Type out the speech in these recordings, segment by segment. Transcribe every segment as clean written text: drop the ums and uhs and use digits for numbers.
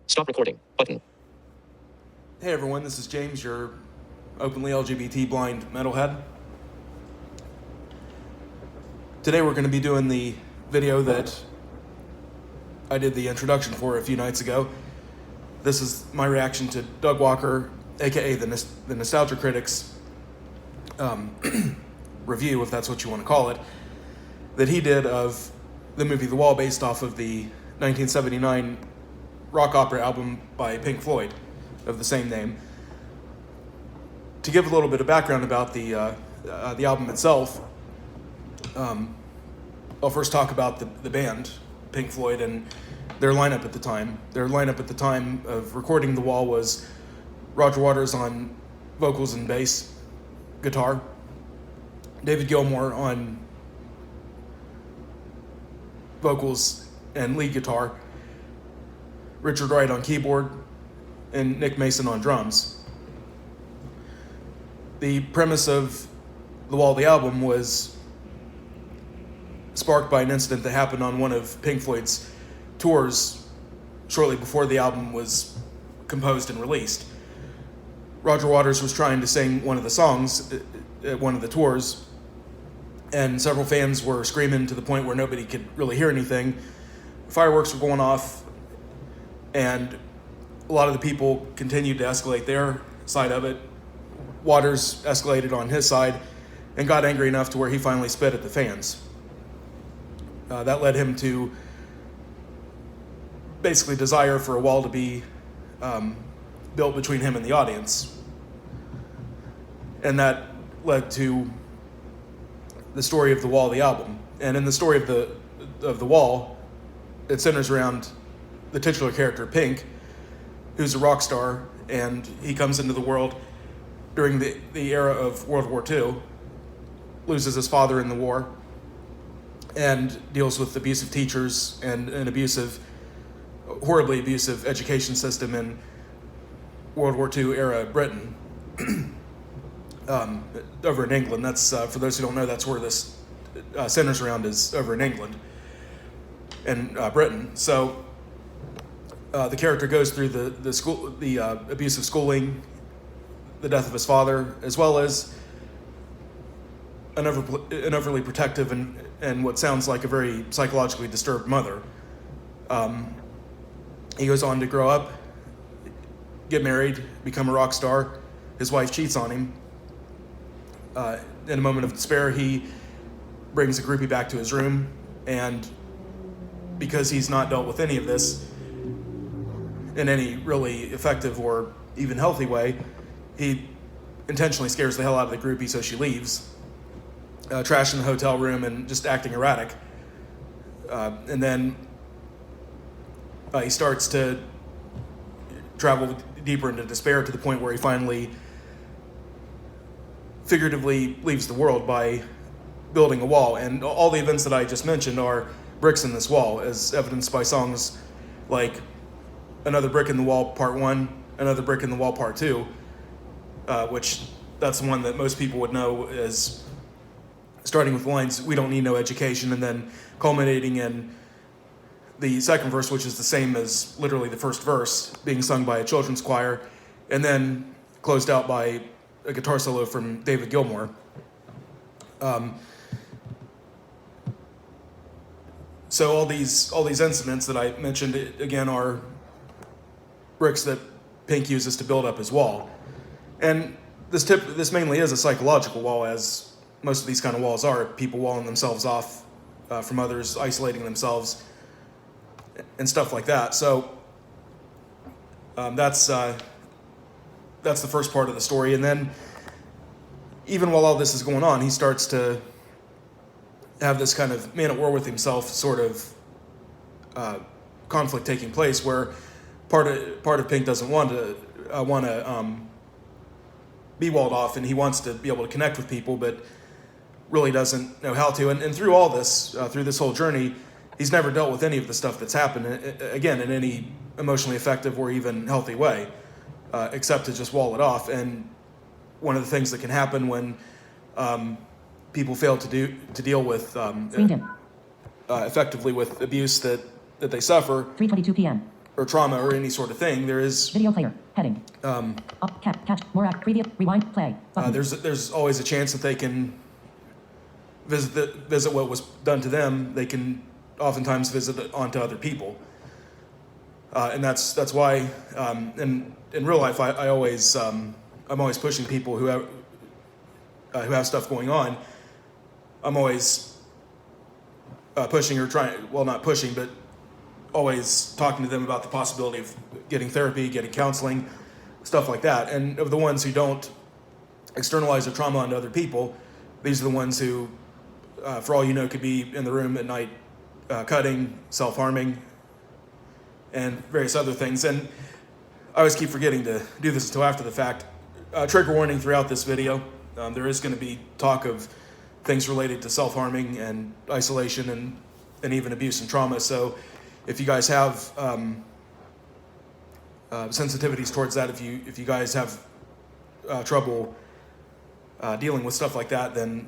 Stop recording. Button. Hey everyone, this is James, your openly LGBT blind metalhead. Today we're going to be doing the video that I did the introduction for a few nights ago. This is my reaction to Doug Walker, aka the Nostalgia Critics review, if that's what you want to call it, that he did of the movie The Wall, based off of the 1979 rock opera album by Pink Floyd of the same name. To give a little bit of background about the album itself, I'll first talk about the band, Pink Floyd, and their lineup at the time. Their lineup at the time of recording The Wall was Roger Waters on vocals and bass, guitar, David Gilmour on vocals and lead guitar, Richard Wright on keyboard, and Nick Mason on drums. The premise of The Wall, the album, was sparked by an incident that happened on one of Pink Floyd's tours shortly before the album was composed and released. Roger Waters was trying to sing one of the songs at one of the tours, and several fans were screaming to the point where nobody could really hear anything. Fireworks were going off, and a lot of the people continued to escalate their side of it. Waters escalated on his side and got angry enough to where he finally spit at the fans. That led him to basically desire for a wall to be built between him and the audience. And that led to the story of The Wall, the album. And in the story of the Wall, it centers around the titular character, Pink, who's a rock star, and he comes into the world during the era of World War II, loses his father in the war, and deals with abusive teachers and an horribly abusive education system in World War II era Britain. Over in England. That's for those who don't know, that's where this centers around, is over in England and Britain. So the character goes through the abusive schooling, the death of his father, as well as an overly protective and what sounds like a very psychologically disturbed mother. He goes on to grow up, get married, become a rock star. His wife cheats on him. In a moment of despair, he brings a groupie back to his room, and because he's not dealt with any of this in any really effective or even healthy way, he intentionally scares the hell out of the groupie so she leaves, trashing the hotel room and just acting erratic. And then he starts to travel deeper into despair to the point where he finally figuratively leaves the world by building a wall. And all the events that I just mentioned are bricks in this wall, as evidenced by songs like Another Brick in the Wall Part 1, Another Brick in the Wall Part 2, which that's the one that most people would know as starting with the lines, "We don't need no education," and then culminating in the second verse, which is the same as literally the first verse, being sung by a children's choir, and then closed out by a guitar solo from David Gilmour. So all these incidents that I mentioned, again, are bricks that Pink uses to build up his wall. And this mainly is a psychological wall, as most of these kind of walls are. People walling themselves off from others, isolating themselves, and stuff like that. So that's the first part of the story. And then, even while all this is going on, he starts to have this kind of man at war with himself sort of conflict taking place, where part of Pink doesn't want to be walled off, and he wants to be able to connect with people, but really doesn't know how to. And through all this, through this whole journey, he's never dealt with any of the stuff that's happened, again, in any emotionally effective or even healthy way, except to just wall it off. And one of the things that can happen when people fail to deal with effectively with abuse that they suffer. 3:22 p.m. or trauma or any sort of thing, there is video player heading up catch more act preview rewind play there's always a chance that they can visit what was done to them. They can oftentimes visit it onto other people, and that's why in real life I'm always pushing people who have stuff going on. I'm always pushing or trying, well, not pushing, but always talking to them about the possibility of getting therapy, getting counseling, stuff like that. And of the ones who don't externalize their trauma onto other people, these are the ones who, for all you know, could be in the room at night cutting, self-harming, and various other things. And I always keep forgetting to do this until after the fact. Trigger warning throughout this video. There is going to be talk of things related to self-harming and isolation and even abuse and trauma. So if you guys have sensitivities towards that, if you guys have trouble dealing with stuff like that, then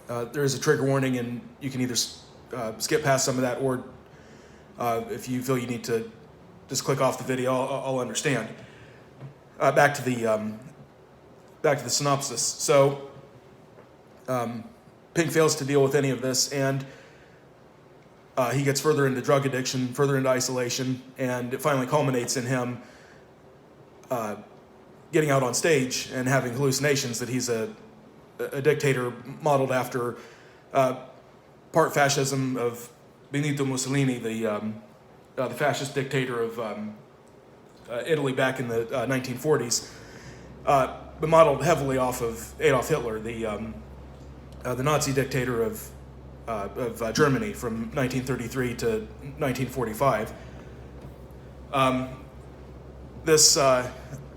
there is a trigger warning, and you can either skip past some of that, or if you feel you need to just click off the video, I'll understand. Back to the synopsis. So Pink fails to deal with any of this, and he gets further into drug addiction, further into isolation, and it finally culminates in him getting out on stage and having hallucinations that he's a dictator modeled after part fascism of Benito Mussolini, the fascist dictator of Italy back in the 1940s, but modeled heavily off of Adolf Hitler, the Nazi dictator of Germany from 1933 to 1945. This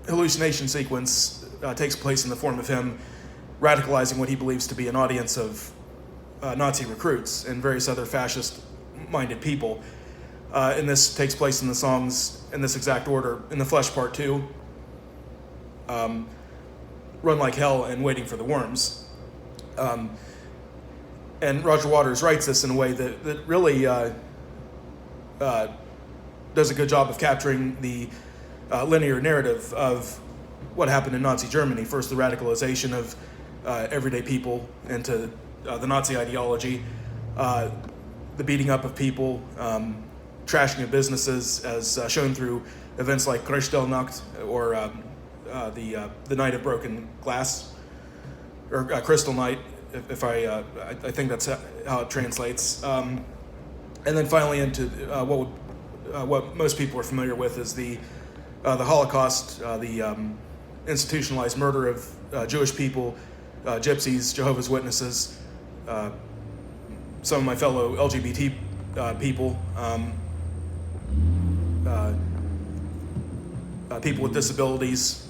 hallucination sequence takes place in the form of him radicalizing what he believes to be an audience of Nazi recruits and various other fascist-minded people. And this takes place in the songs in this exact order: In the Flesh Part 2, Run Like Hell, and Waiting for the Worms. And Roger Waters writes this in a way that really does a good job of capturing the linear narrative of what happened in Nazi Germany. First, the radicalization of everyday people into the Nazi ideology, the beating up of people, trashing of businesses, as shown through events like Kristallnacht, or the Night of Broken Glass, or Crystal Night, if I think that's how it translates. And then finally into what most people are familiar with is the Holocaust, the institutionalized murder of Jewish people, gypsies, Jehovah's Witnesses, some of my fellow LGBT people, people with disabilities,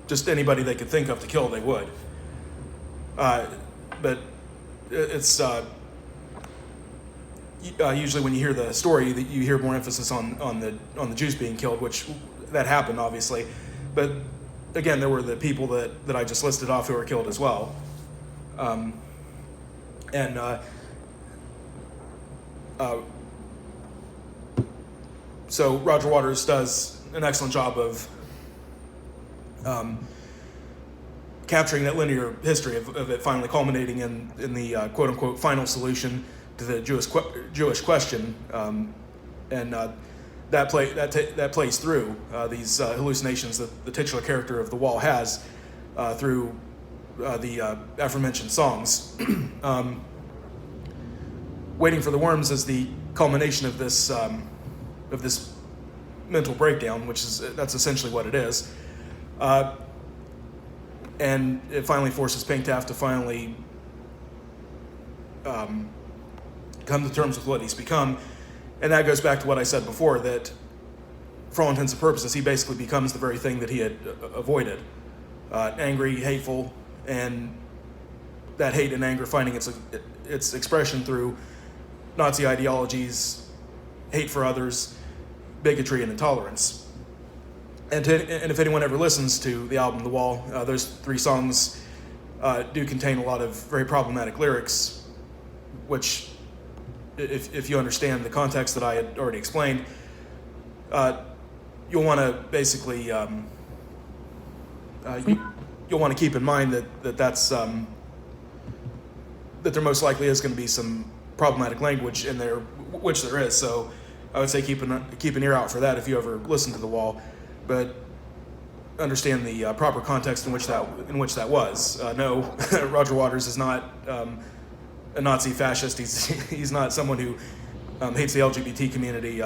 just anybody they could think of to kill, they would. But it's usually when you hear the story, that you hear more emphasis on the Jews being killed, which that happened, obviously. But again, there were the people that I just listed off who were killed as well. So Roger Waters does an excellent job of capturing that linear history of it finally culminating in the quote-unquote final solution to the Jewish question, and that plays through these hallucinations that the titular character of The Wall has through the aforementioned songs. Waiting for the Worms is the culmination of this mental breakdown, that's essentially what it is. And it finally forces Pink to have to finally come to terms with what he's become. And that goes back to what I said before, that for all intents and purposes, he basically becomes the very thing that he had avoided. Angry, hateful, and that hate and anger finding its expression through Nazi ideologies, hate for others, bigotry, and intolerance. And if anyone ever listens to the album The Wall, those three songs do contain a lot of very problematic lyrics, which if you understand the context that I had already explained, you'll want to basically you'll want to keep in mind that's that there most likely is going to be some problematic language in there, which there is. So I would say keep an ear out for that if you ever listen to The Wall, but understand the proper context in which that was. No, Roger Waters is not a Nazi fascist. He's not someone who hates the LGBT community.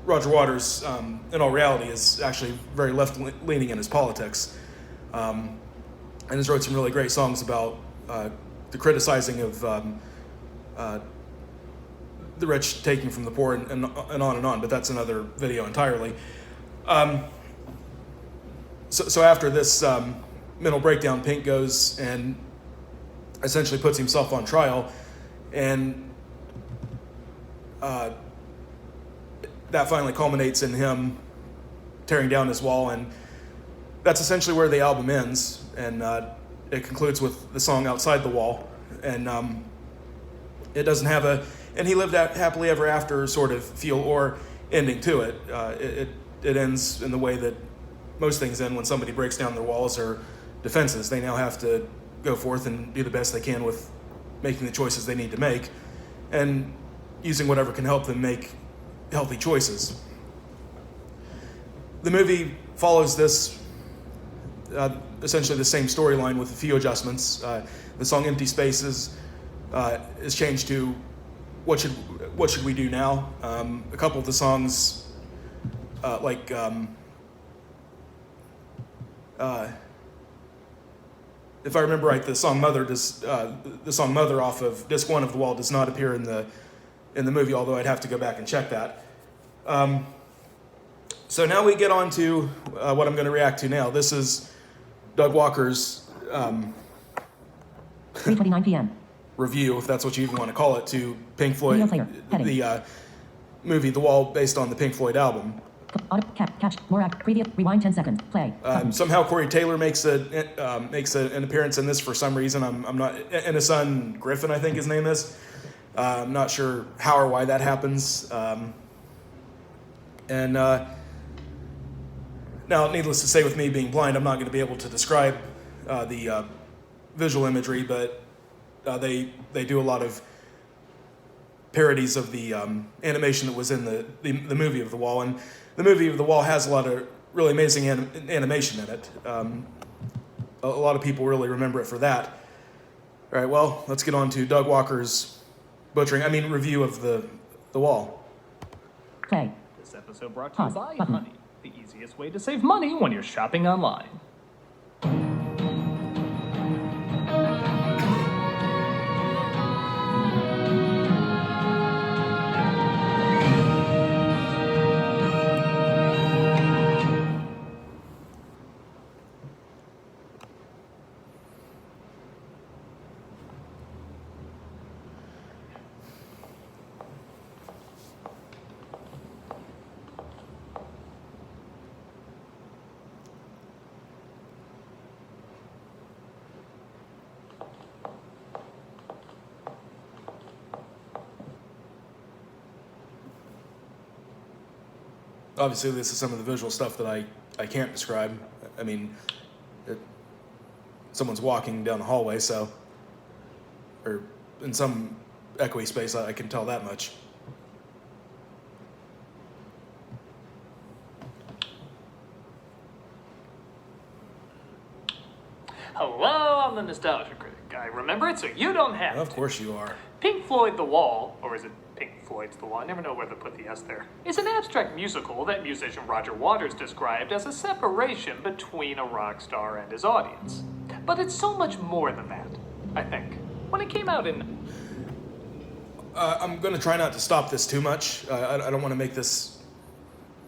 Roger Waters, in all reality, is actually very left-leaning in his politics, and has wrote some really great songs about the criticizing of the rich taking from the poor, and on and on. But that's another video entirely. So after this mental breakdown, Pink goes and essentially puts himself on trial, and that finally culminates in him tearing down his wall, and that's essentially where the album ends, and it concludes with the song Outside the Wall, and it doesn't have and he lived happily ever after sort of feel or ending to it. It ends in the way that most things end when somebody breaks down their walls or defenses. They now have to go forth and do the best they can with making the choices they need to make, and using whatever can help them make healthy choices. The movie follows this, essentially the same storyline with a few adjustments. The song Empty Spaces is changed to What Should We Do Now? A couple of the songs, if I remember right, the song Mother off of disc 1 of The Wall does not appear in the movie, although I'd have to go back and check that. So now we get on to what I'm going to react to now. This is Doug Walker's 3:29 p.m. review, if that's what you even want to call it, to Pink Floyd, Video player. Heading. the movie The Wall, based on the Pink Floyd album. Catch. More previous. Rewind 10 seconds. Play. Somehow Corey Taylor makes an appearance in this for some reason. I'm not, and his son Griffin, I think his name is. I'm not sure how or why that happens. Now, needless to say, with me being blind, I'm not going to be able to describe the visual imagery, but they do a lot of parodies of the animation that was in the movie of The Wall, and the movie of The Wall has a lot of really amazing animation in it. A lot of people really remember it for that. All right, well, let's get on to Doug Walker's review of The Wall. Play. This episode brought to you by Button. Honey, the easiest way to save money when you're shopping online. Obviously, this is some of the visual stuff that I can't describe. I mean, someone's walking down the hallway, or in some echoey space, I can tell that much. Hello, I'm the Nostalgia Critic. I remember it, so you don't have Of to. course you are. Pink Floyd The Wall, or is it Pink Floyd's The Wall? I never know where to put the S there. Is an abstract musical that musician Roger Waters described as a separation between a rock star and his audience. But it's so much more than that, I think. When it came out in... I'm going to try not to stop this too much. I don't want to make this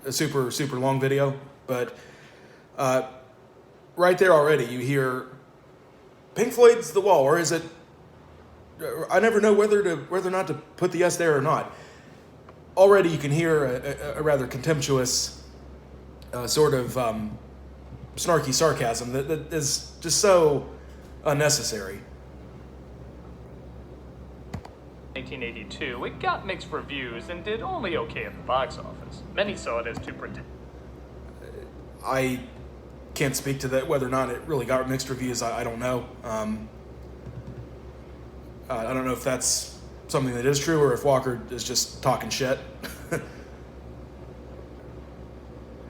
a super, super long video, but right there already you hear Pink Floyd's The Wall, or is it... I never know whether or not to put the S there or not. Already you can hear a rather contemptuous sort of snarky sarcasm that is just so unnecessary. 1982, it got mixed reviews and did only okay at the box office. Many saw it as too pretentious. I can't speak to that, whether or not it really got mixed reviews. I don't know. I don't know if that's something that is true or if Walker is just talking shit.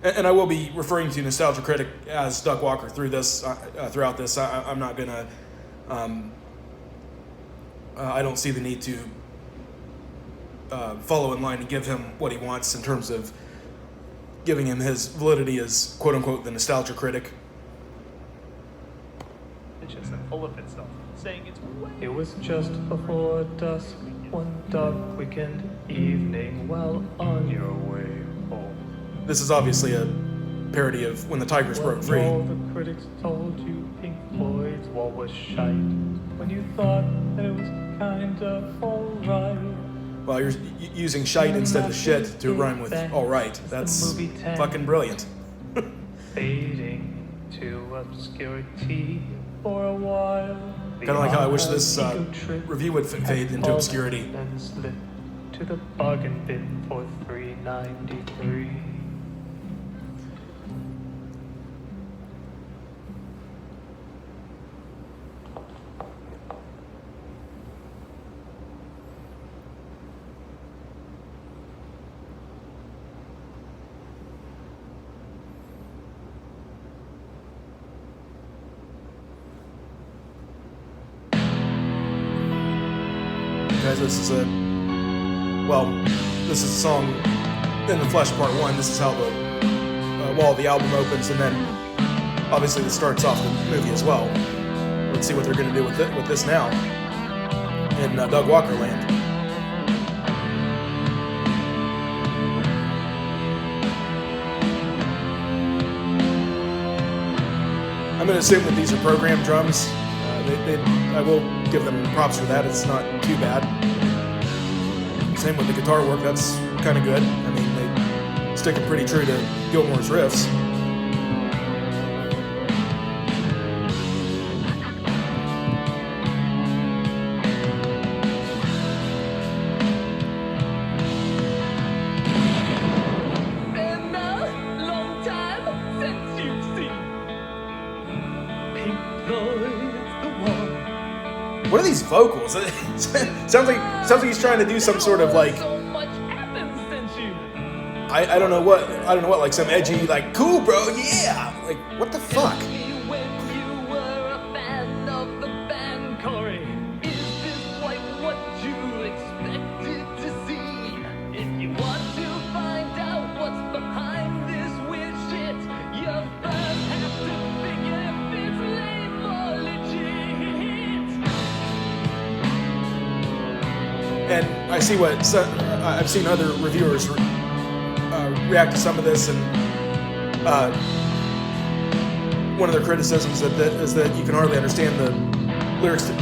And I will be referring to Nostalgia Critic as Doug Walker throughout this. I'm not gonna. I don't see the need to follow in line and give him what he wants in terms of giving him his validity as "quote unquote" the Nostalgia Critic. And full of itself, saying it's way. It was just before dusk, one dark weekend evening, while on your way home. This is obviously a parody of When the Tigers Broke Free. All the critics told you Pink Floyd's wall was shite, when you thought that it was kind of alright. Well, you're using shite instead of shit to rhyme with alright. That's fucking brilliant. Fading to obscurity for a while. Kind of like how I wish this review would fade into obscurity. And slip to the bargain bin for $3.93. Guys, this is a song in the Flesh Part 1. This is how the wall of the album opens, and then obviously this starts off the movie as well. Let's see what they're going to do with this now in Doug Walker land. I'm going to assume that these are programmed drums. I will give them props for that. It's not too bad. Same with the guitar work. That's kind of good. I mean, they stick it pretty true to Gilmour's riffs. What are these vocals? It sounds like he's trying to do some sort of like I don't know what like some edgy like cool bro yeah like what the fuck? And I see I've seen other reviewers react to some of this, and one of their criticisms is that you can hardly understand the lyrics to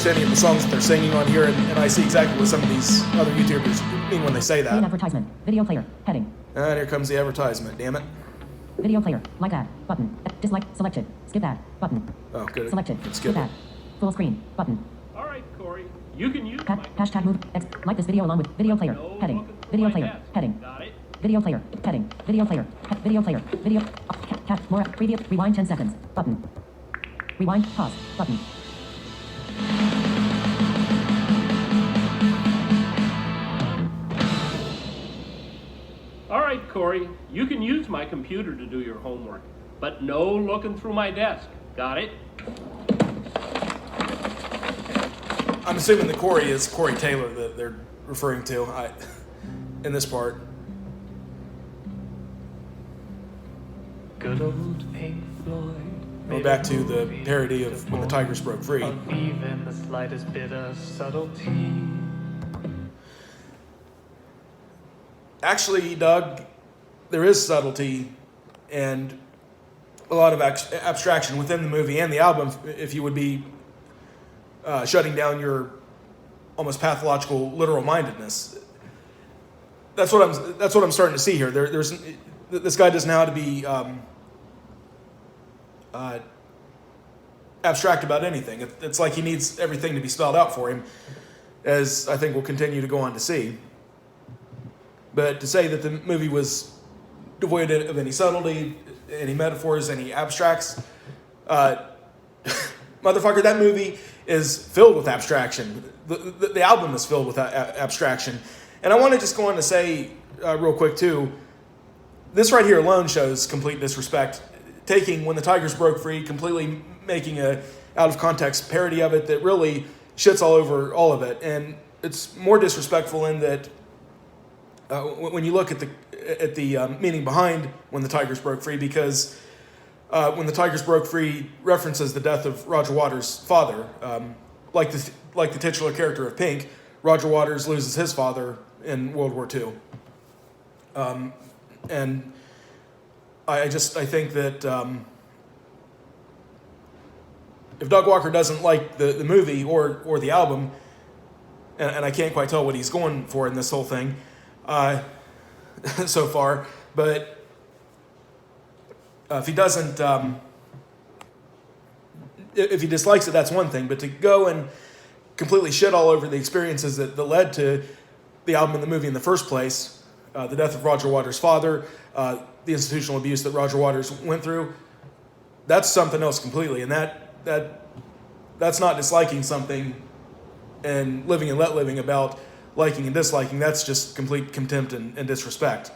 any of the songs that they're singing on here, and I see exactly what some of these other YouTubers mean when they say that. Advertisement. Video player. Heading. And here comes the advertisement. Damn it. Video player. Like that. Button. Dislike. Selected. Skip that. Button. Oh, good. Selected. Skip that. Full screen. Button. All right, Corey. You can use hashtag move. Like this video along with video player. Heading. Video player. Heading. Got it. Video player. Heading. Video player. Video player. Video. More. Previous. Rewind 10 seconds. Button. Rewind. Pause. Button. All right, Corey. You can use my computer to do your homework, but no looking through my desk. Got it? I'm assuming the Corey is Corey Taylor that they're referring to in this part. Good old Pink Floyd. Going back to the parody of When the Tigers Broke Free. Of even the slightest bit of subtlety. Actually, Doug, there is subtlety and a lot of abstraction within the movie and the album if you would be shutting down your almost pathological literal mindedness. That's what I'm starting to see here. This guy doesn't know how to be abstract about anything. It's like he needs everything to be spelled out for him, as I think we'll continue to go on to see. But to say that the movie was devoid of any subtlety, any metaphors, any abstracts, motherfucker, that movie is filled with abstraction. The album is filled with abstraction. And I want to just go on to say real quick too, this right here alone shows complete disrespect. Taking When the Tigers Broke Free, completely making a out of context parody of it that really shits all over all of it. And it's more disrespectful in that when you look at the meaning behind When the Tigers Broke Free, because When the Tigers Broke Free references the death of Roger Waters' father. Like the titular character of Pink, Roger Waters loses his father in World War II. And I think that if Doug Walker doesn't like the movie or the album, and I can't quite tell what he's going for in this whole thing so far, but if he doesn't, if he dislikes it, that's one thing. But to go and completely shit all over the experiences that led to the album and the movie in the first place, the death of Roger Waters' father, the institutional abuse that Roger Waters went through, that's something else completely. And that's not disliking something and living and let living about liking and disliking. That's just complete contempt and disrespect.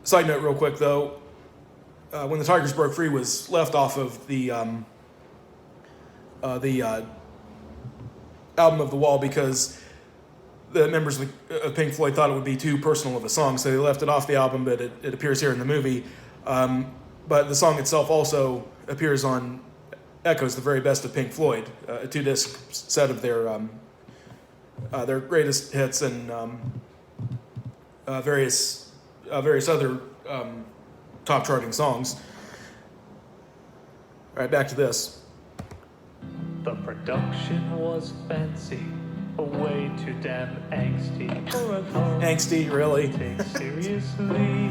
Side note real quick though, When the Tigers Broke Free was left off of the album of The Wall because the members of Pink Floyd thought it would be too personal of a song, so they left it off the album, but it appears here in the movie. But the song itself also appears on Echoes, the very best of Pink Floyd, a 2-disc set of their greatest hits and various other top charting songs. All right, back to this. The production was fancy, but way too damn angsty for a car. Angsty, really? Take seriously.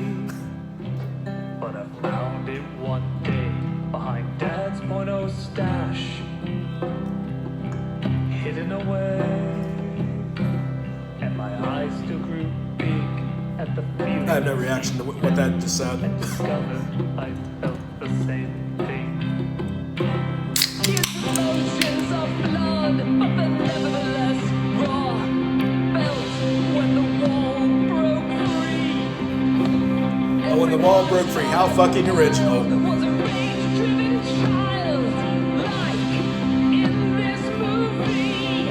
But I found it one day behind Dad's porno stash, hidden away, and my eyes still grew big at the feeling. I have no reaction to what that just said. And discovered I felt the same thing. Explosions of blood, but they're nevertheless raw. Felt when the wall broke free. Oh, When the Wall Broke Free, how fucking original. Was a rage-driven child, like in this movie.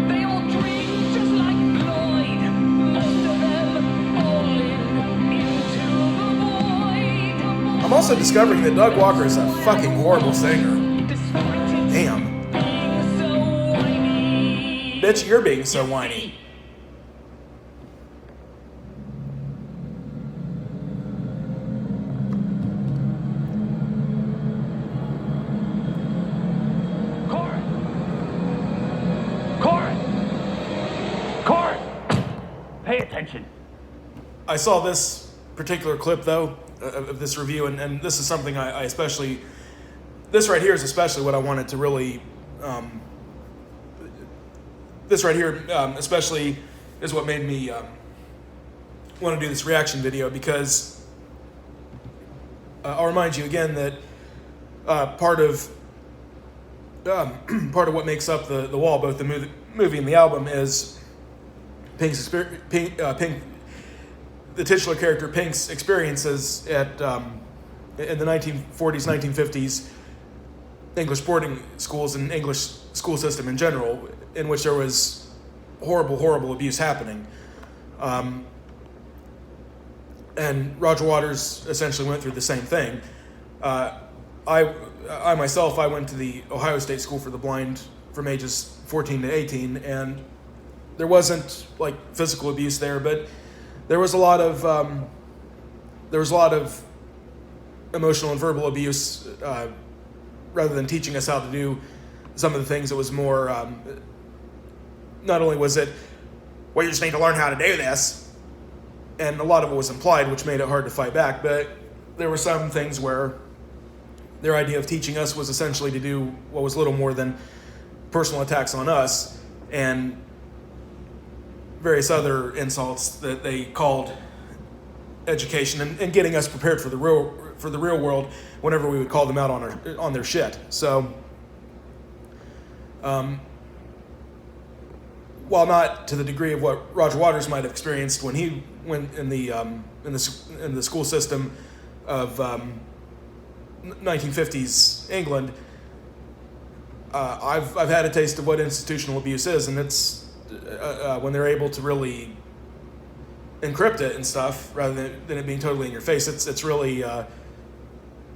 They all dream just like Floyd, most of them falling into the void. I'm also discovering that Doug Walker is a fucking horrible singer. Damn. Bitch, you're being so whiny. Corin! Pay attention. I saw this particular clip, though, of this review, and this is something I especially... This right here is especially what I wanted to really... this right here especially is what made me want to do this reaction video, because I'll remind you again that part of what makes up the Wall, both the movie and the album, is Pink's the titular character Pink's experiences at in the 1940s, 1950s English boarding schools and English school system in general, in which there was horrible abuse happening. And Roger Waters essentially went through the same thing. I myself went to the Ohio State School for the Blind from ages 14 to 18, and there wasn't like physical abuse there, but there was a lot of emotional and verbal abuse. Rather than teaching us how to do some of the things, it was more. Not only was it, well, you just need to learn how to do this, and a lot of it was implied, which made it hard to fight back. But there were some things where their idea of teaching us was essentially to do what was little more than personal attacks on us and various other insults that they called education and getting us prepared for the real world whenever we would call them out on their shit. So, while not to the degree of what Roger Waters might have experienced when he went in the school system of 1950s England, I've had a taste of what institutional abuse is, and it's when they're able to really encrypt it and stuff rather than it being totally in your face. It's really all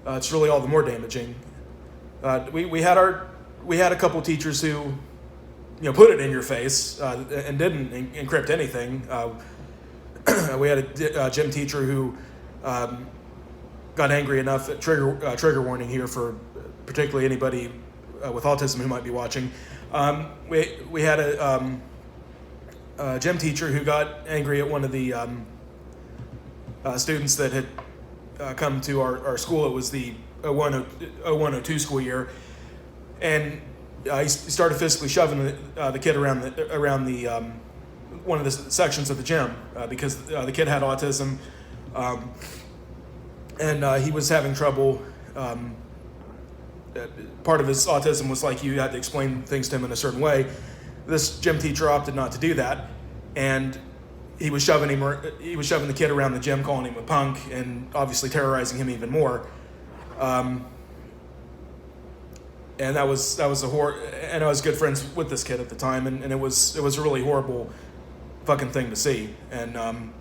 the more damaging. We had a couple teachers who put it in your face and didn't encrypt anything. We had a gym teacher who got angry enough. Trigger warning here for particularly anybody with autism who might be watching. We had a gym teacher who got angry at one of the students that had come to our school. It was the 0102 school year, and he started physically shoving the kid around the one of the sections of the gym because the kid had autism, and he was having trouble. Part of his autism was like you had to explain things to him in a certain way. This gym teacher opted not to do that, and he was shoving the kid around the gym, calling him a punk, and obviously terrorizing him even more. And that was a horror. And I was good friends with this kid at the time, and it was a really horrible fucking thing to see. And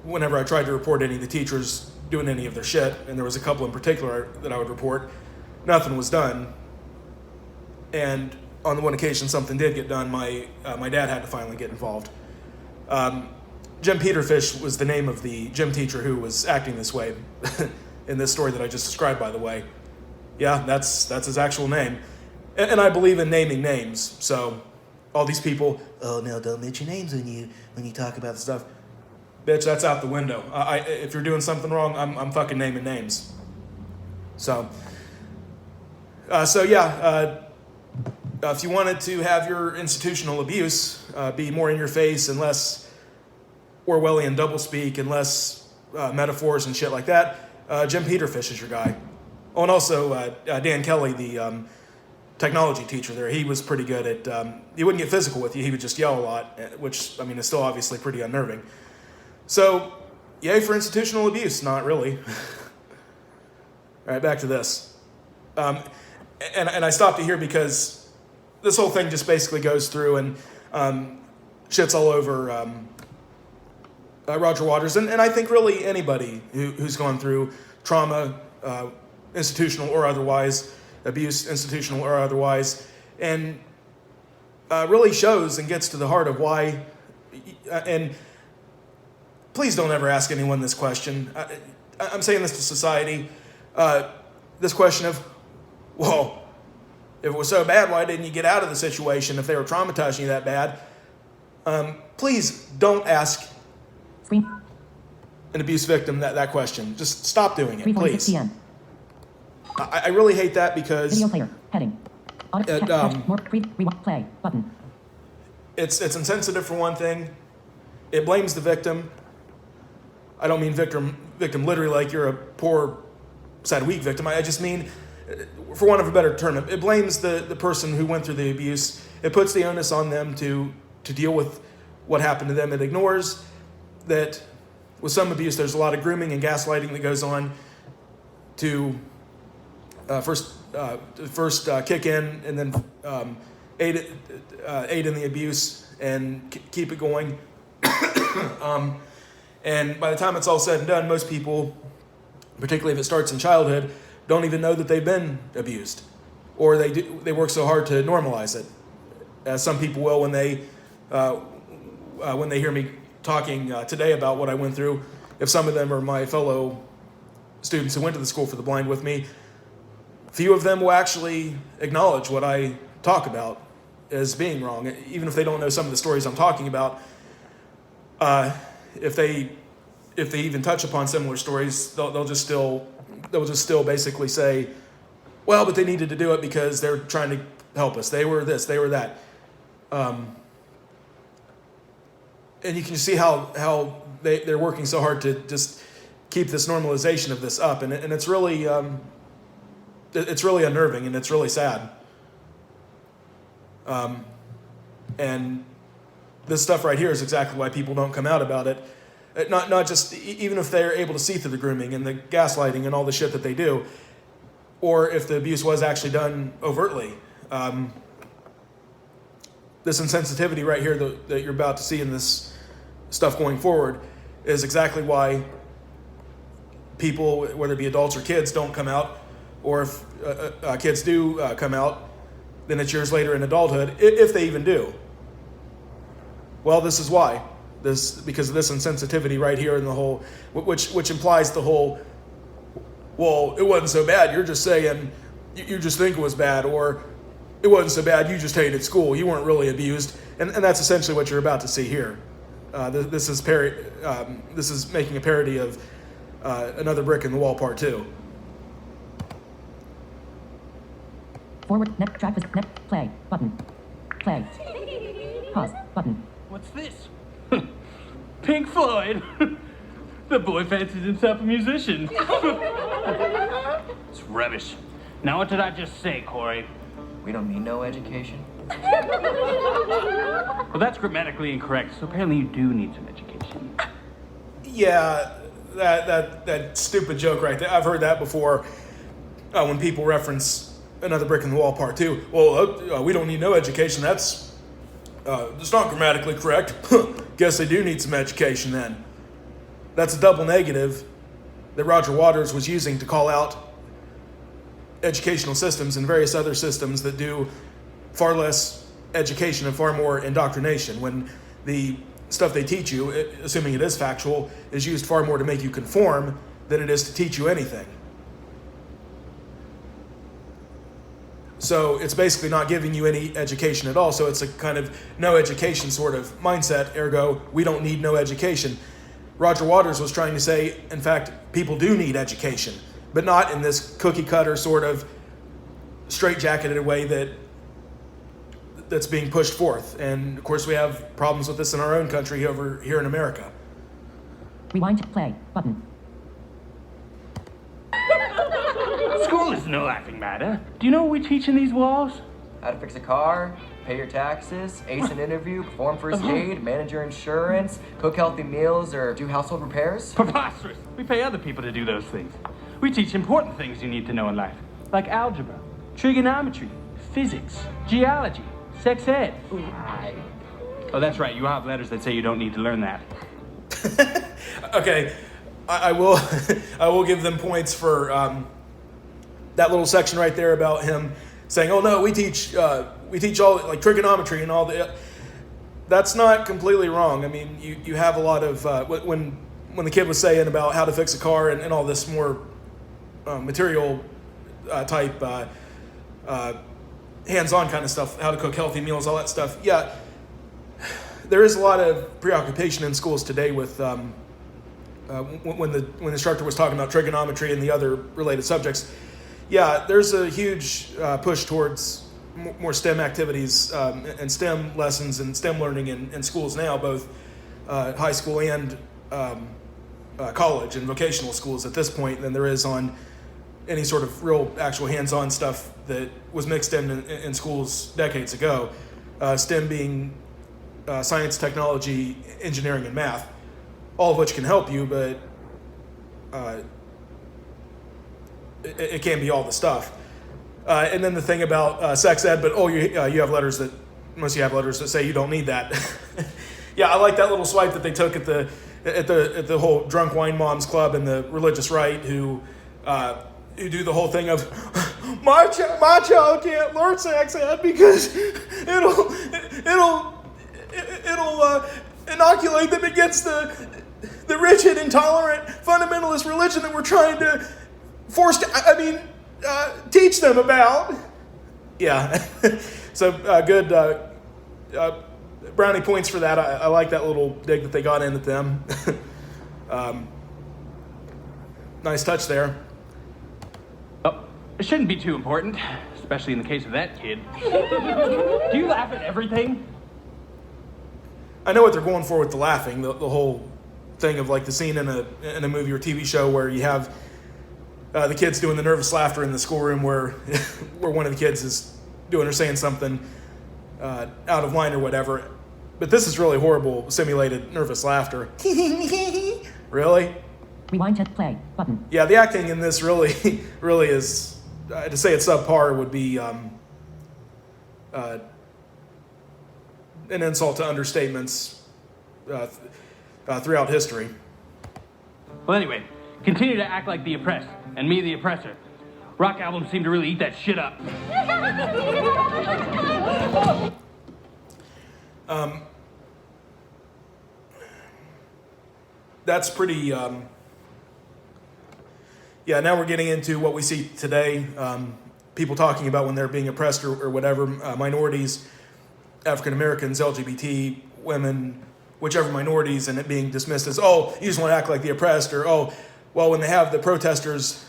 whenever I tried to report any of the teachers doing any of their shit, and there was a couple in particular that I would report, nothing was done. And on the one occasion something did get done, my dad had to finally get involved. Jim Peterfish was the name of the gym teacher who was acting this way in this story that I just described, by the way. Yeah, that's his actual name. And I believe in naming names. So all these people, oh no, don't mention names when you talk about stuff. Bitch, that's out the window. If you're doing something wrong, I'm fucking naming names. So if you wanted to have your institutional abuse be more in your face and less Orwellian doublespeak and less metaphors and shit like that, Jim Peterfish is your guy. Oh, and also Dan Kelly, the technology teacher there, he was pretty good at, he wouldn't get physical with you, he would just yell a lot, which, I mean, is still obviously pretty unnerving. So, yay for institutional abuse? Not really. All right, back to this. And I stopped it here because this whole thing just basically goes through and shits all over Roger Waters. And I think really anybody who's gone through trauma, institutional or otherwise, abuse, institutional or otherwise, and really shows and gets to the heart of why. And please don't ever ask anyone this question. I'm saying this to society. This question of, well, if it was so bad, why didn't you get out of the situation if they were traumatizing you that bad? Please don't ask Screen. an abuse victim that question. Just stop doing it, 3:46 please. p.m. I really hate that because Video player. Heading. More. Play. Button. it's insensitive for one thing. It blames the victim. I don't mean victim literally like you're a poor, sad, weak victim. I just mean, for want of a better term, it blames the person who went through the abuse. It puts the onus on them to deal with what happened to them. It ignores that with some abuse, there's a lot of grooming and gaslighting that goes on to first kick in and then aid in the abuse and keep it going. And by the time it's all said and done, most people, particularly if it starts in childhood, don't even know that they've been abused, or they work so hard to normalize it, as some people will when they hear me talking today about what I went through. If some of them are my fellow students who went to the School for the Blind with me, few of them will actually acknowledge what I talk about as being wrong, even if they don't know some of the stories I'm talking about. If they if they even touch upon similar stories, they'll just still basically say, well, but they needed to do it because they're trying to help us. They were this, they were that. And you can see how they're working so hard to just keep this normalization of this up, and it's really unnerving, and it's really sad. And this stuff right here is exactly why people don't come out about it. Not just even if they're able to see through the grooming and the gaslighting and all the shit that they do, or if the abuse was actually done overtly. This insensitivity right here that you're about to see in this stuff going forward is exactly why people, whether it be adults or kids, don't come out, or if kids do come out, then it's years later in adulthood, if they even do. Well, this is why. Because of this insensitivity right here in the whole, which implies the whole, well, it wasn't so bad. You're just saying, you just think it was bad, or it wasn't so bad. You just hated school. You weren't really abused, and that's essentially what you're about to see here. This is making a parody of Another Brick in the Wall Part 2. Forward, track this, play, button. Play. Pause, button. What's this? Pink Floyd. The boy fancies himself a musician. It's rubbish. Now what did I just say, Corey? We don't need no education. Well, that's grammatically incorrect, so apparently you do need some education. Yeah, that stupid joke right there. I've heard that before when people reference Another Brick in the Wall Part 2. Well, we don't need no education. That's not grammatically correct. Guess they do need some education then. That's a double negative that Roger Waters was using to call out educational systems and various other systems that do far less education and far more indoctrination, when the stuff they teach you, assuming it is factual, is used far more to make you conform than it is to teach you anything. So it's basically not giving you any education at all. So it's a kind of no education sort of mindset, ergo, we don't need no education. Roger Waters was trying to say, in fact, people do need education, but not in this cookie cutter sort of straitjacketed way that's being pushed forth. And of course we have problems with this in our own country over here in America. Rewind, play, button. School is no laughing matter. Do you know what we teach in these walls? How to fix a car, pay your taxes, ace an interview, perform first aid, manage your insurance, cook healthy meals, or do household repairs. Preposterous. We pay other people to do those things. We teach important things you need to know in life, like algebra, trigonometry, physics, geology, sex ed. Oh, that's right. You have letters that say you don't need to learn that. Okay, I will give them points for that little section right there about him saying, "Oh no, we teach all like trigonometry and all the." That's not completely wrong. I mean, you have a lot of when the kid was saying about how to fix a car and all this more material type hands-on kind of stuff, how to cook healthy meals, all that stuff. Yeah, there is a lot of preoccupation in schools today with when the instructor was talking about trigonometry and the other related subjects. Yeah, there's a huge push towards more STEM activities and STEM lessons and STEM learning in schools now, both high school and college and vocational schools at this point, than there is on any sort of real actual hands-on stuff that was mixed in schools decades ago. STEM being science, technology, engineering, and math, all of which can help you, but it can't be all the stuff. And then the thing about sex ed, but you have letters that, most of you have letters that say you don't need that. Yeah, I like that little swipe that they took at the whole drunk wine moms club and the religious right who do the whole thing of my child can't learn sex ed because it'll inoculate them against the rigid, intolerant, fundamentalist religion that we're trying to teach them about. Yeah. So good brownie points for that. I like that little dig that they got in at them. Nice touch there. Oh, it shouldn't be too important, especially in the case of that kid. Do you laugh at everything? I know what they're going for with the laughing, the whole thing of like the scene in a movie or TV show where you have the kids doing the nervous laughter in the schoolroom where where one of the kids is doing or saying something out of line or whatever. But this is really horrible simulated nervous laughter. Really? Rewind to play button. Yeah, the acting in this really is, to say it's subpar would be an insult to understatements throughout history. Well, anyway, continue to act like the oppressed, and me the oppressor. Rock albums seem to really eat that shit up. That's pretty... yeah, now we're getting into what we see today. People talking about when they're being oppressed or whatever, minorities, African Americans, LGBT, women, whichever minorities, and it being dismissed as, oh, you just want to act like the oppressed, or, oh, well, when they have the protesters,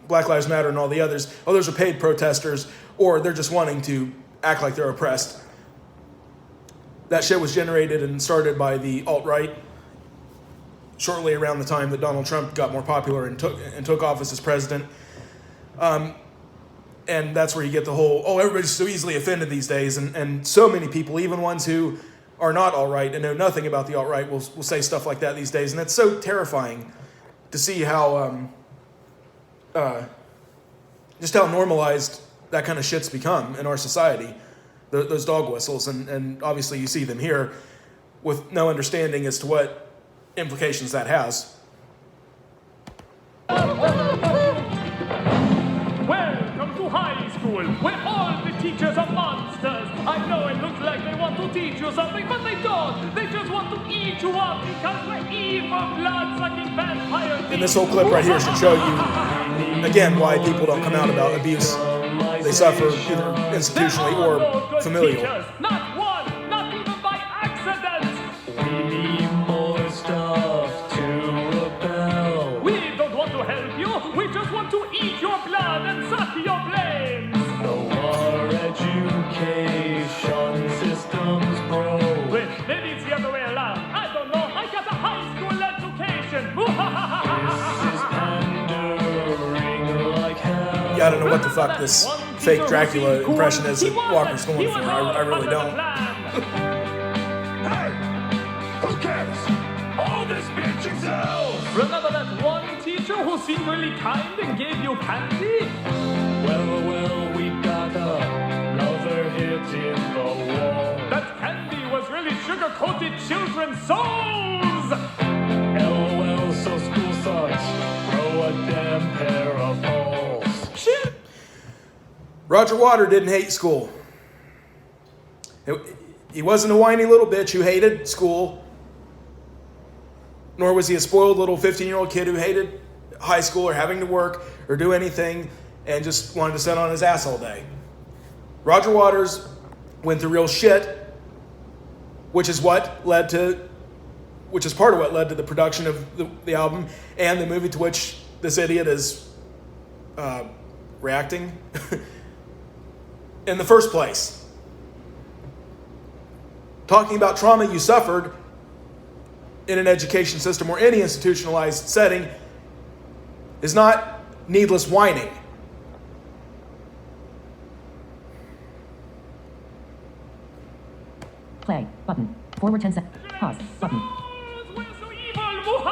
Black Lives Matter and all the others, oh, those are paid protesters, or they're just wanting to act like they're oppressed. That shit was generated and started by the alt-right shortly around the time that Donald Trump got more popular and took office as president. And that's where you get the whole, oh, everybody's so easily offended these days. And so many people, even ones who are not alt-right and know nothing about the alt-right, will say stuff like that these days. And it's so terrifying to see how, just how normalized that kind of shit's become in our society, those dog whistles. And obviously you see them here with no understanding as to what implications that has. Welcome to high school, where all the teachers are monsters. I know it looks like they want to teach you something, but they don't. They just want to eat you up because we're evil, blood-sucking vampires. And this whole clip right here should show you, again, why people don't come out about abuse they suffer either institutionally or familial. Teachers, not one, not even by accident. We need more stuff to rebel. We don't want to help you. We just want to eat your blood and suck your brains. No, our education system's broke. Wait, maybe it's the other way around. I don't know. I got a high school education. This is pandering like hell. Yeah, I don't know what the fuck this fake Dracula impression is that Walker's going for. I really don't. Hey, who cares? All this bitch is hell. Remember that one teacher who seemed really kind and gave you candy? Well, we got another hit in the wall. That candy was really sugar-coated children's souls. LOL, so school sucks. Grow a damn pair of balls. Shit. Roger Waters didn't hate school. He wasn't a whiny little bitch who hated school, nor was he a spoiled little 15-year-old kid who hated high school or having to work or do anything and just wanted to sit on his ass all day. Roger Waters went through real shit, which is part of what led to the production of the album and the movie to which this idiot is reacting in the first place. Talking about trauma you suffered in an education system or any institutionalized setting is not needless whining. Play button. Forward 10 seconds. Pause button. We're so evil.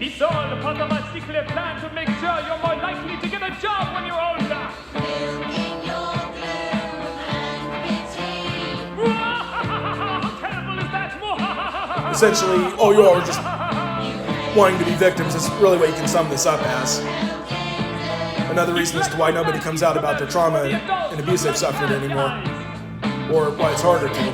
It's all a part of my secret plan to make sure you're more likely to get a job when you're older. How terrible is that? Essentially, oh, you all are just wanting to be victims is really what you can sum this up as. Another reason as to why nobody comes out about their trauma and abuse they've suffered anymore, or why it's harder to.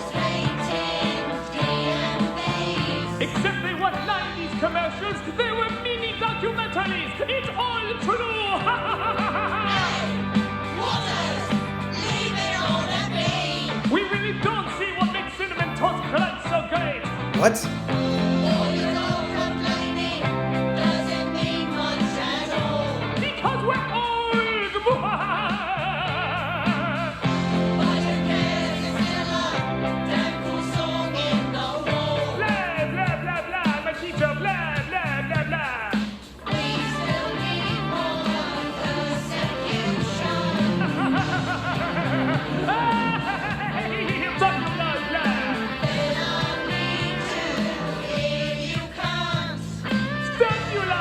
Except they weren't 90s commercials, they were mini documentaries. It's all true. We really don't see what makes Cinnamon Toast What? Because we're old! Blah, blah, blah, blah, my teacher, blah, blah, blah, blah. Hey, blah, blah, blah. Stambula.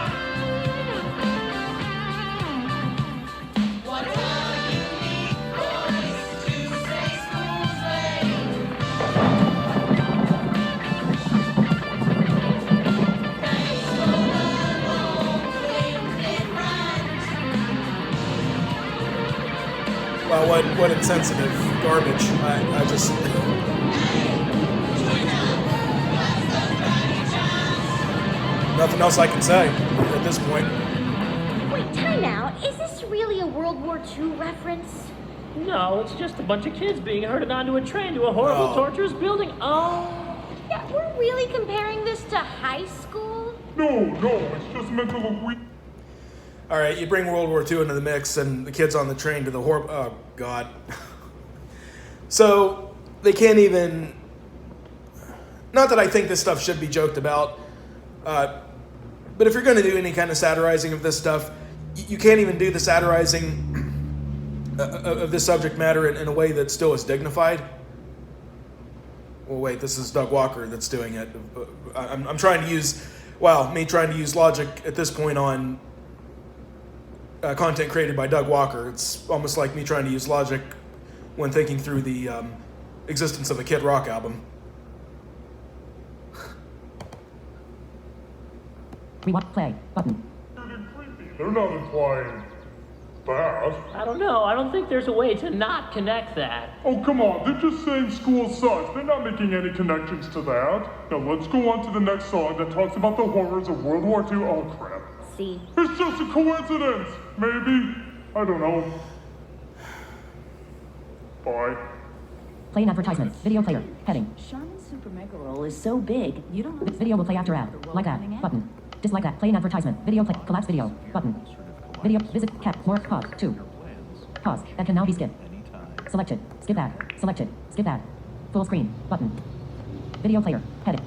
Wow, what insensitive garbage. I just... Nothing else I can say at this point. Wait, time out. Is this really a World War II reference? No, it's just a bunch of kids being herded onto a train to a horrible, Oh. torturous building. Oh. Yeah, we're really comparing this to high school? No, it's just meant to look weak. All right, you bring World War II into the mix, and the kids on the train to the oh God. So they can't even. Not that I think this stuff should be joked about, but if you're going to do any kind of satirizing of this stuff, you can't even do the satirizing of this subject matter in a way that still is dignified. Well, wait, this is Doug Walker that's doing it. I'm trying to use, me trying to use logic at this point on content created by Doug Walker. It's almost like me trying to use logic when thinking through the existence of a Kid Rock album. Rewind. Play. Button. They're not implying that. I don't know. I don't think there's a way to not connect that. Oh, come on. They're just saying school sucks. They're not making any connections to that. Now let's go on to the next song that talks about the horrors of World War II. Oh, crap. See. It's just a coincidence. Maybe. I don't know. Bye. Play an advertisement. Video player. Heading. Shaman's Super Mega Roll is so big, you don't This video will play after ad. Like that. Button. Dislike that. Play an advertisement. Video play. Collapse video. Button. Video. Visit. Cap. More. Pause. 2. Pause. That can now be skipped. Selected. Skip ad. Selected. Skip ad. Full screen. Button. Video player. Heading.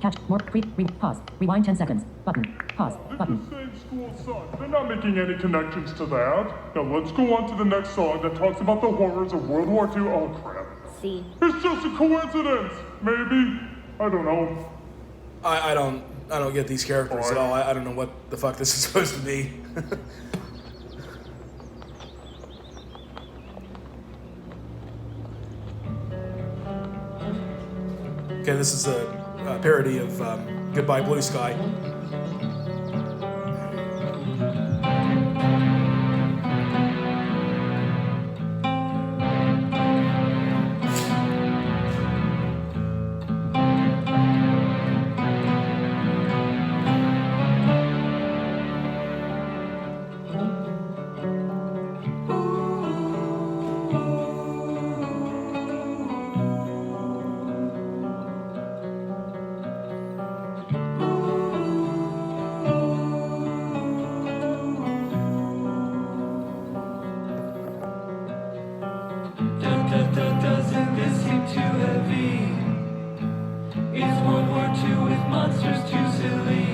Catch. More. Pause. Rewind 10 seconds. Button. Pause. Button. They're just saying school sucks. They're not making any connections to that. Now let's go on to the next song that talks about the horrors of World War II. Oh, crap. See. It's just a coincidence. Maybe. I don't know. I don't get these characters at all. I don't know what the fuck this is supposed to be. Okay, this is a parody of Goodbye Blue Sky. Doesn't this seem too heavy? Is World War II with monsters too silly?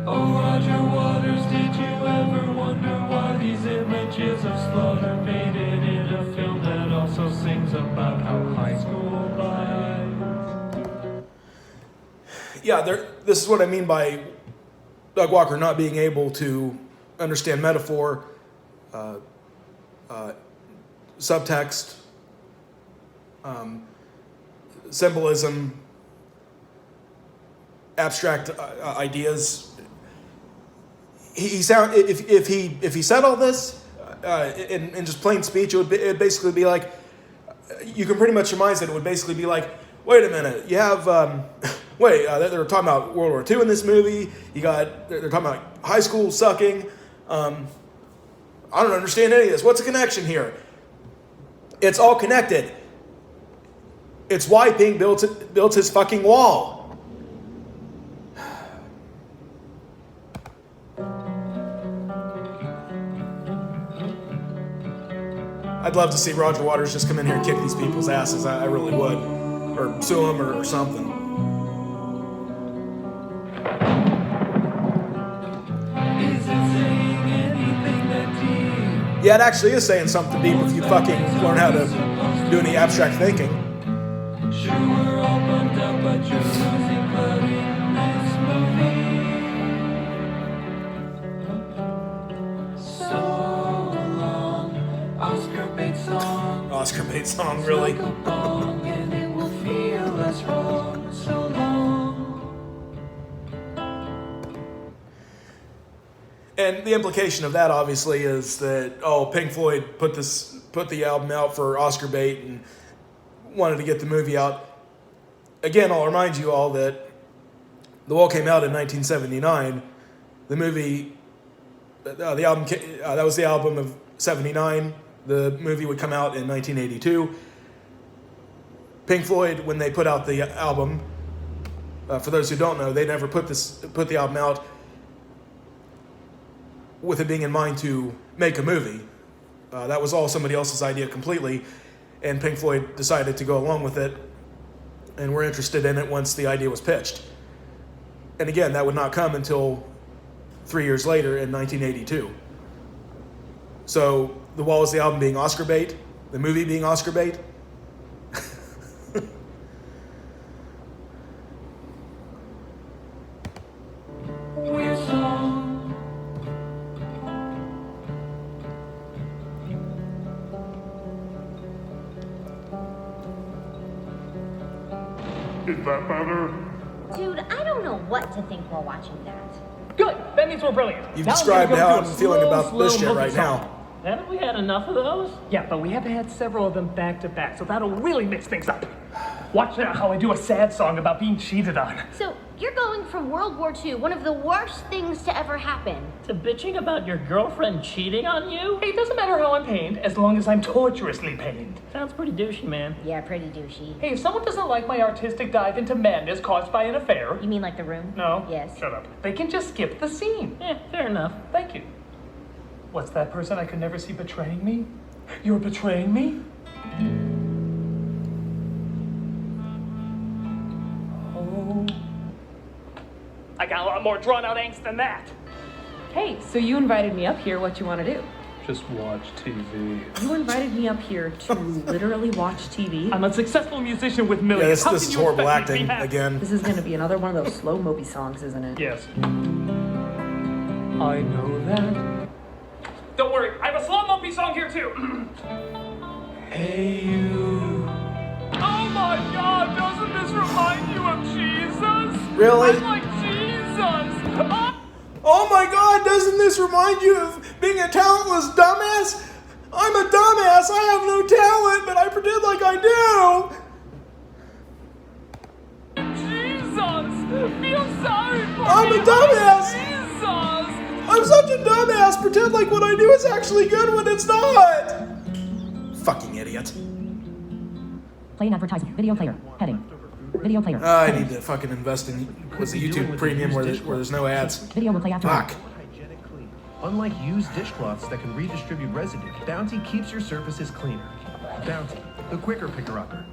Oh, Roger Waters, did you ever wonder why these images of slaughter made it in a film that also sings about how high school lies? Yeah, this is what I mean by Doug Walker not being able to understand metaphor, subtext, symbolism, abstract ideas. If he said all this in just plain speech, it'd basically be like, you can pretty much surmise that it would basically be like, wait a minute, you have they were talking about World War II in this movie. They're talking about high school sucking. I don't understand any of this. What's the connection here? It's all connected. It's why Pink built his fucking wall. I'd love to see Roger Waters just come in here and kick these people's asses. I really would. Or sue them or something. Yeah, it actually is saying something deep if you fucking learn how to do any abstract thinking. Sure, we're all bummed out, but you're losing blood in this movie. So long, Oscar bait song. Oscar bait song, really? And it will feel less wrong. So long. And the implication of that, obviously, is that, Pink Floyd put the album out for Oscar bait and wanted to get the movie out. Again, I'll remind you all that The Wall came out in 1979. The movie, the album, that was the album of 79. The movie would come out in 1982. Pink Floyd, when they put out the album, for those who don't know, they never put the album out with it being in mind to make a movie. That was all somebody else's idea completely, and Pink Floyd decided to go along with it and were interested in it once the idea was pitched. And again, that would not come until 3 years later in 1982. So The Wall is the album being Oscar bait, the movie being Oscar bait. We're so Is that better? Dude, I don't know what to think while watching that. Good. That means we're brilliant. You've Now I'm described gonna go how through I'm a feeling slow, about this slow shit movie right song. now. Haven't we had enough of those? Yeah, but we have had several of them back to back, so that'll really mix things up. Watch now how I do a sad song about being cheated on. So, you're going from World War II, one of the worst things to ever happen. To bitching about your girlfriend cheating on you? Hey, it doesn't matter how I'm pained, as long as I'm torturously pained. Sounds pretty douchey, man. Yeah, pretty douchey. Hey, if someone doesn't like my artistic dive into madness caused by an affair... You mean like The Room? No. Yes. Shut up. They can just skip the scene. Fair enough. Thank you. What's that person I could never see betraying me? You're betraying me? Oh. I got a lot more drawn-out angst than that. Hey, so you invited me up here. What you want to do? Just watch TV. You invited me up here to literally watch TV? I'm a successful musician with Yeah, millions. How this can is you horrible expect me to acting be happy? again. This is going to be another one of those slow Moby songs, isn't it? Yes. I know that. Don't worry, I have a slow mopey song here too. Hey you. Oh my God! Doesn't this remind you of Jesus? Really? I'm like Jesus. Oh my God, doesn't this remind you of being a talentless dumbass? I'm a dumbass, I have no talent, but I pretend like I do. Jesus, feel sorry for I'm me. a dumbass. Jesus. I'm such a dumbass, pretend like what I do is actually good when it's not. Fucking idiot. Play an advertisement. Video player. Heading. Video player. I need to fucking invest in what's the YouTube Premium where there's no ads. Video will play after. Fuck. Unlike used dishcloths that can redistribute residue, Bounty keeps your surfaces cleaner. Bounty, the quicker picker-upper.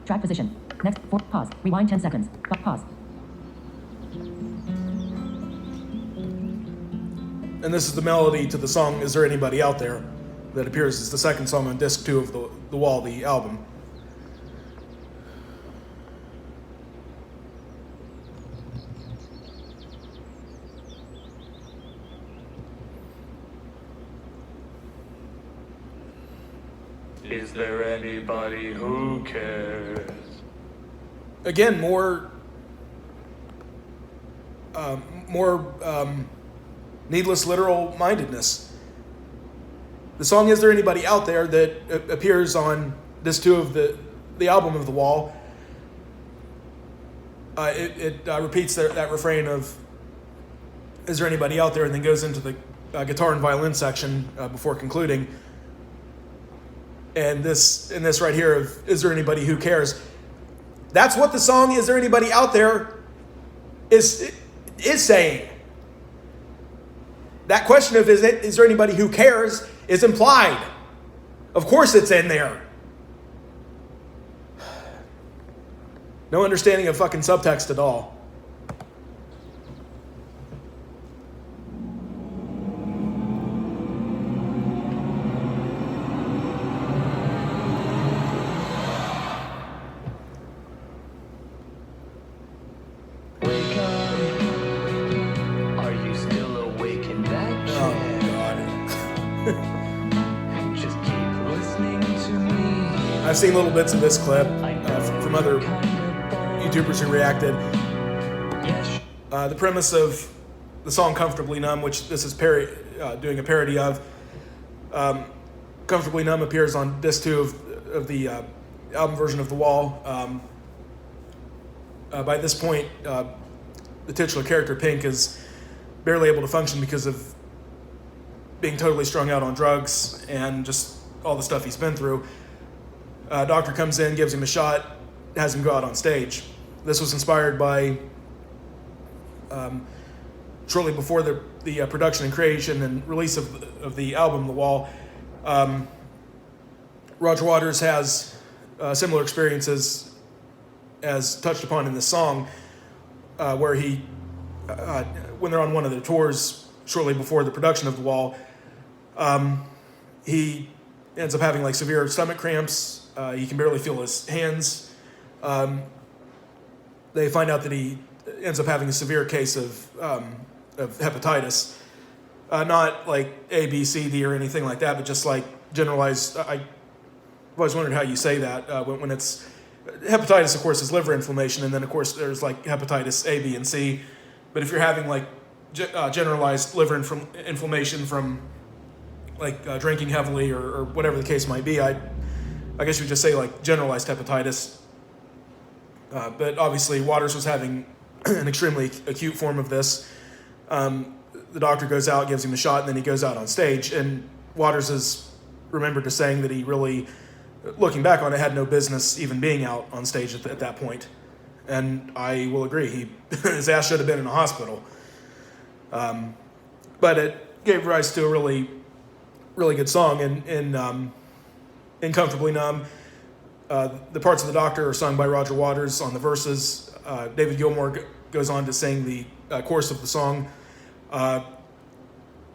Track position. Next. Pause. Rewind 10 seconds. Pause. And this is the melody to the song Is There Anybody Out There? That appears as the second song on disc 2 of the Wall, the album. Is there anybody who cares? Again, more needless literal mindedness. The song Is There Anybody Out There that appears on disc 2 of the album of The Wall, it repeats that refrain of Is there anybody out there, and then goes into the guitar and violin section before concluding. And this right here of Is There Anybody Who Cares? That's what the song Is There Anybody Out There is saying. That question of is there anybody who cares is implied. Of course it's in there. No understanding of fucking subtext at all. I've seen little bits of this clip from other YouTubers who reacted. The premise of the song Comfortably Numb, which this is doing a parody of, Comfortably Numb appears on disc 2 of the album version of The Wall. By this point, the titular character, Pink, is barely able to function because of being totally strung out on drugs and just all the stuff he's been through. Doctor comes in, gives him a shot, has him go out on stage. This was inspired by shortly before the production and creation and release of the album The Wall. Roger Waters has similar experiences as touched upon in this song, where he, when they're on one of the tours shortly before the production of The Wall, he ends up having like severe stomach cramps. He can barely feel his hands. They find out that he ends up having a severe case of hepatitis. Not like A, B, C, D or anything like that, but just like generalized. I've always wondered how you say that when it's hepatitis. Of course, is liver inflammation, and then of course there's like hepatitis A, B, and C. But if you're having like generalized liver inflammation from like drinking heavily or whatever the case might be, I guess you would just say like generalized hepatitis. But obviously Waters was having an extremely acute form of this. The doctor goes out, gives him a shot, and then he goes out on stage. And Waters is remembered as saying that he really, looking back on it, had no business even being out on stage at that point. And I will agree, his ass should have been in a hospital. But it gave rise to a really, really good song. In Comfortably Numb, the parts of the doctor are sung by Roger Waters on the verses. David Gilmour goes on to sing the chorus of the song, and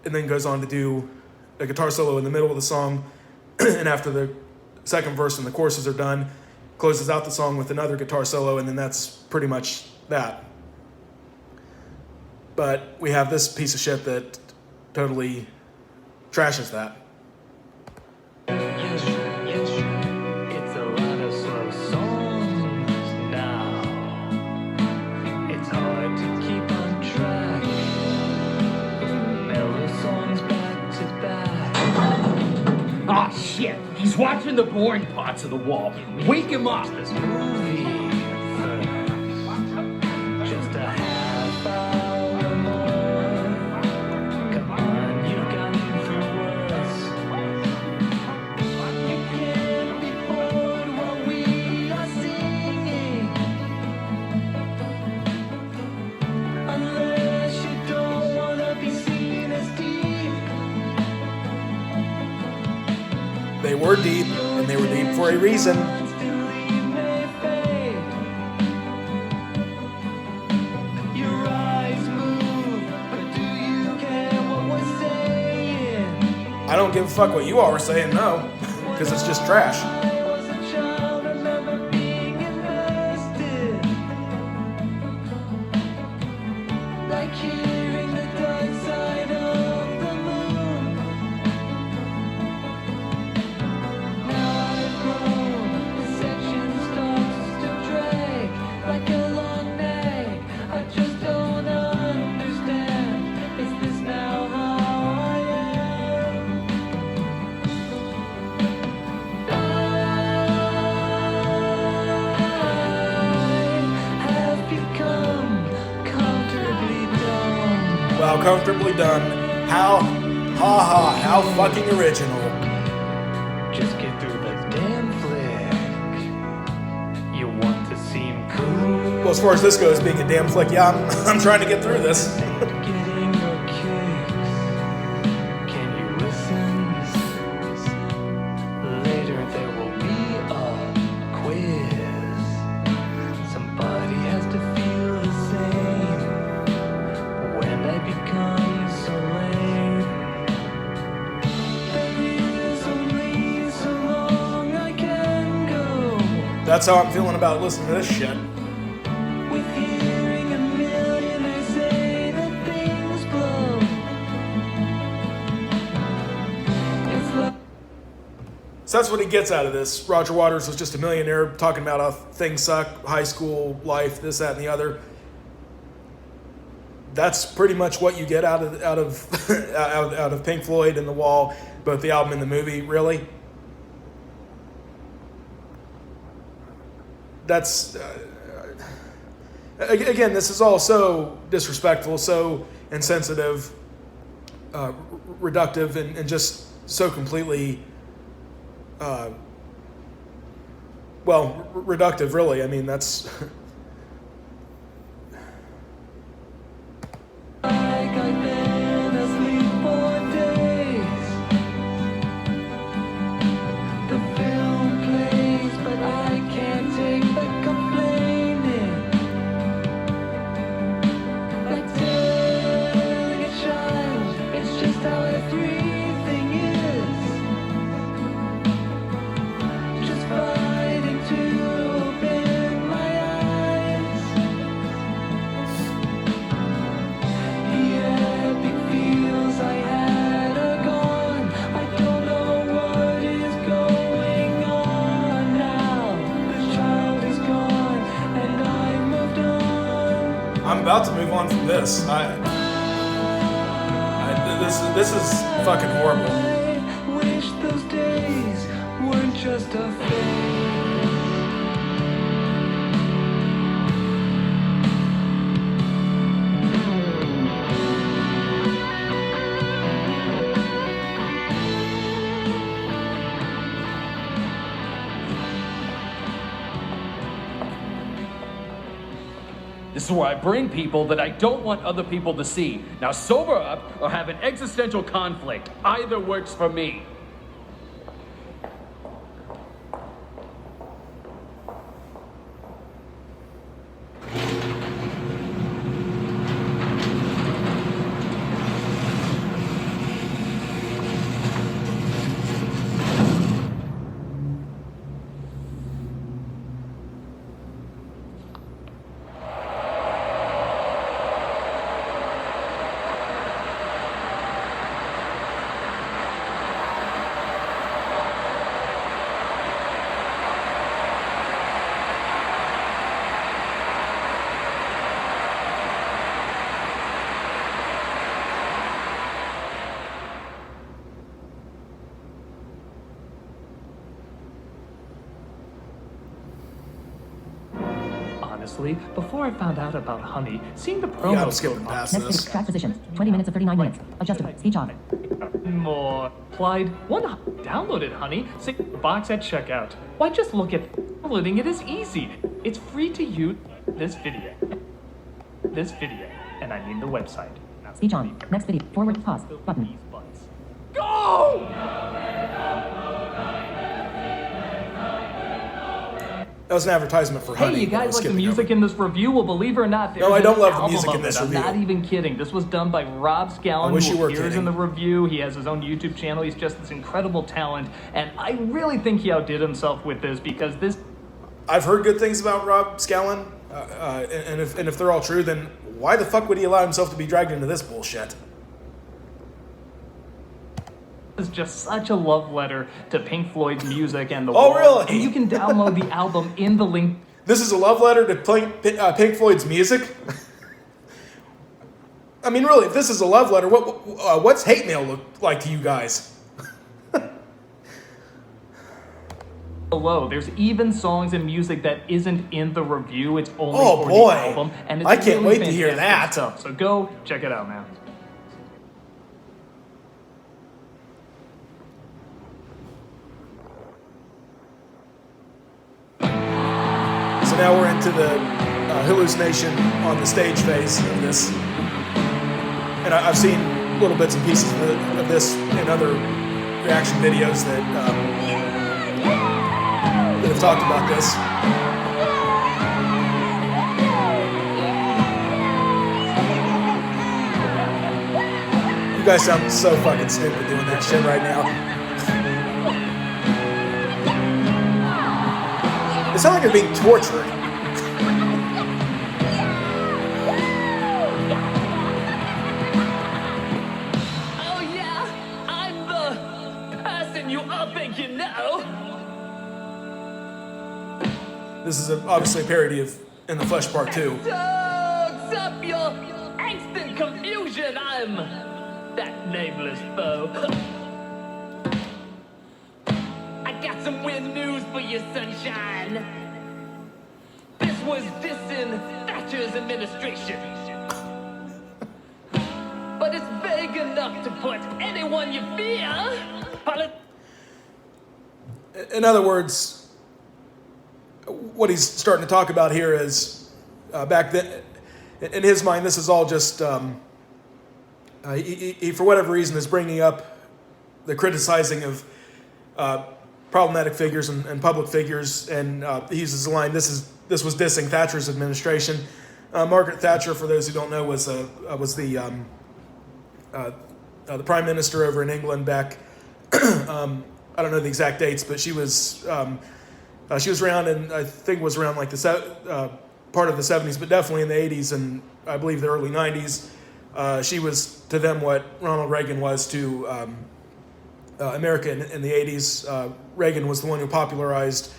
then goes on to do a guitar solo in the middle of the song. And after the second verse and the choruses are done, closes out the song with another guitar solo, and then that's pretty much that. But we have this piece of shit that totally trashes that. Ah, shit! He's watching the boring parts of The Wall. Wake him up! This movie just a half hour more. Come on, you got me through worse. You can't be bored while we are singing, unless you don't wanna be seen as deep. They were deep, and they were deep for a reason. I don't give a fuck what you all are saying, no, because it's just trash. Wow, comfortably done. How fucking original. Just get through the Well, as far as this goes, being a damn flick, yeah, I'm trying to get through this. Getting your kicks. Can you listen? Later there will be a quiz. Somebody has to feel the same when I become so lame. There is only so long I can go. That's how I'm feeling about listening to this shit. With hearing a million, they say that things blow. It's like So that's what he gets out of this. Roger Waters was just a millionaire talking about how things suck, high school life, this, that, and the other. That's pretty much what you get out of out of Pink Floyd and The Wall, both the album and the movie. Really, that's again. This is all so disrespectful, so insensitive, reductive, and just so completely. Reductive, really. I mean, that's. I've been asleep for days. The film plays, but I can't take the complaining. Like telling a child, it's just how everything is. Just fighting to open my eyes. The epic feels I had are gone. I don't know what is going on now. The child is gone, and I've moved on. I'm about to move on from this. This is fucking horrible. I wish those days weren't just a phase. This is where I bring people that I don't want other people to see. Now sober up or have an existential conflict. Either works for me. Honestly, before I found out about Honey, seeing the promo Yeah, I'm skipping past Next this. is track positions. 20 minutes of 39 minutes. Adjustable. Speech on. More applied. One downloaded, Honey. See box at checkout. Why just look at downloading it is easy. It's free to use. This video, and I mean the website. Now, Speech on. Next video. Forward. Pause. Button. These buttons. Go! That was an advertisement for Honey. Hey, you but I guys was like the skipping music over. in this review? Well, believe it or not, there's No, I don't an love the album music in of this it. review. I'm not even kidding. This was done by Rob Scallon, I wish who you were appears kidding. in the review. He has his own YouTube channel. He's just this incredible talent, and I really think he outdid himself with this because this. I've heard good things about Rob Scallon, and if they're all true, then why the fuck would he allow himself to be dragged into this bullshit? Is just such a love letter to Pink Floyd's music and the Oh, Wall. really? And you can download the album in the link. This is a love letter to Pink Floyd's music? I mean, really, if this is a love letter, what's hate mail look like to you guys? Below, there's even songs and music that isn't in the review. It's only Oh, for boy. the album, and it's I can't really wait to hear fantastic that. Stuff. So go check it out, man. So now we're into the hallucination on the stage phase of this. And I've seen little bits and pieces of this in other reaction videos that have talked about this. You guys sound so fucking stupid doing that shit right now. It sounds like you're being tortured. Oh yeah, I'm the person you all think you know. This is obviously a parody of In the Flesh Part 2. Dogs up your angst and confusion. I'm that nameless foe. I got some weird news for you, sunshine. This was dissing Thatcher's administration. But it's vague enough to put anyone you fear. In other words, what he's starting to talk about here is back then, in his mind, this is all just, he for whatever reason is bringing up the criticizing of problematic figures and public figures, and he uses the line, this was dissing Thatcher's administration. Margaret Thatcher, for those who don't know, was the prime minister over in England back, I don't know the exact dates, but she was around, and I think was around like the part of the 70s, but definitely in the 80s and I believe the early 90s. She was to them what Ronald Reagan was to America in the 80s. Reagan was the one who popularized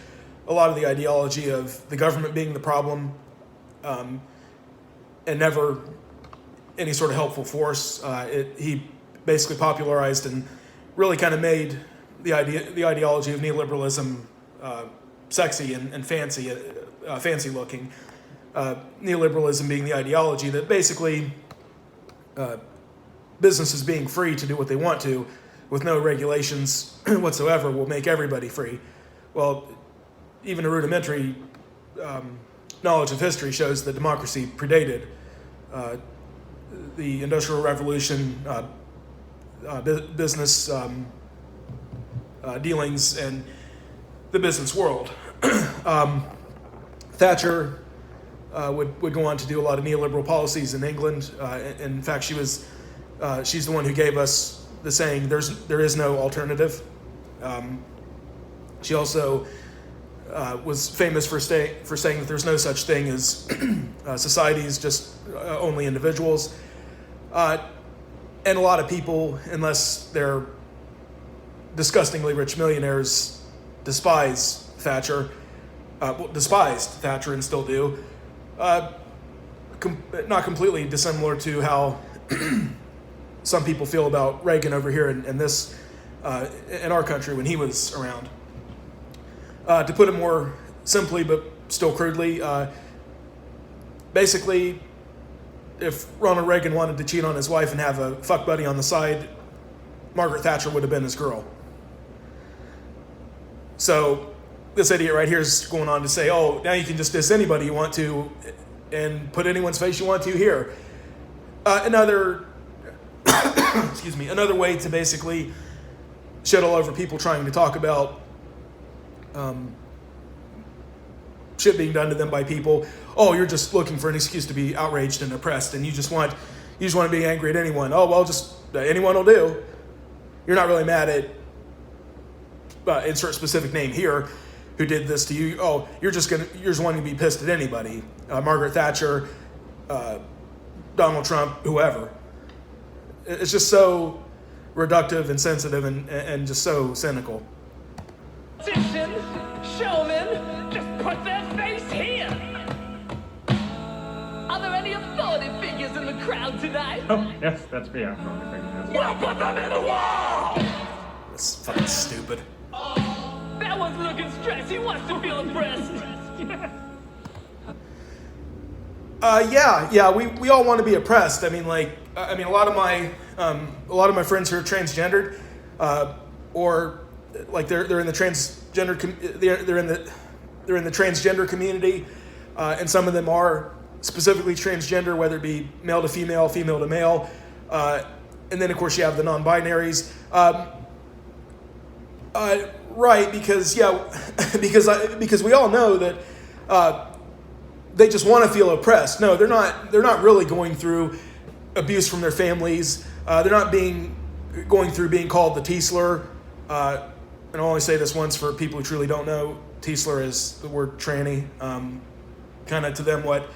a lot of the ideology of the government being the problem, and never any sort of helpful force. He basically popularized and really kind of made the ideology of neoliberalism sexy and fancy looking. Neoliberalism being the ideology that basically businesses being free to do what they want to with no regulations whatsoever will make everybody free. Well, even a rudimentary knowledge of history shows that democracy predated the Industrial Revolution, business dealings, and the business world. Thatcher would go on to do a lot of neoliberal policies in England. In fact, she's the one who gave us the saying, there is no alternative. She also was famous for saying that there's no such thing as societies, just only individuals. And a lot of people, unless they're disgustingly rich millionaires, despised Thatcher and still do. Not completely dissimilar to how some people feel about Reagan over here in our country when he was around. To put it more simply, but still crudely, basically, if Ronald Reagan wanted to cheat on his wife and have a fuck buddy on the side, Margaret Thatcher would have been his girl. So this idiot right here is going on to say, oh, now you can just diss anybody you want to and put anyone's face you want to here. Another way to basically shit all over people trying to talk about shit being done to them by people. Oh, you're just looking for an excuse to be outraged and oppressed, and you just want to be angry at anyone. Oh, well, just anyone will do. You're not really mad at insert specific name here who did this to you. Oh, you're just wanting to be pissed at anybody. Margaret Thatcher, Donald Trump, whoever. It's just so reductive and sensitive and just so cynical. Politician, showman, just put their face here. Are there any authority figures in the crowd tonight? Oh, yes, that's me. I'm probably thinking this. Well, put them in the wall! That's fucking stupid. That one's looking stressed. He wants to feel impressed. Yeah, we all want to be oppressed. I mean, a lot of my friends who are transgendered, or like they're in the transgender they're in the transgender community. and some of them are specifically transgender, whether it be male to female, female to male, and then of course you have the non-binaries. Right, because because we all know that they just want to feel oppressed. No, they're not really going through abuse from their families. They're not going through being called the T-slur. And I'll only say this once for people who truly don't know. T-slur is the word tranny. Kind of to them what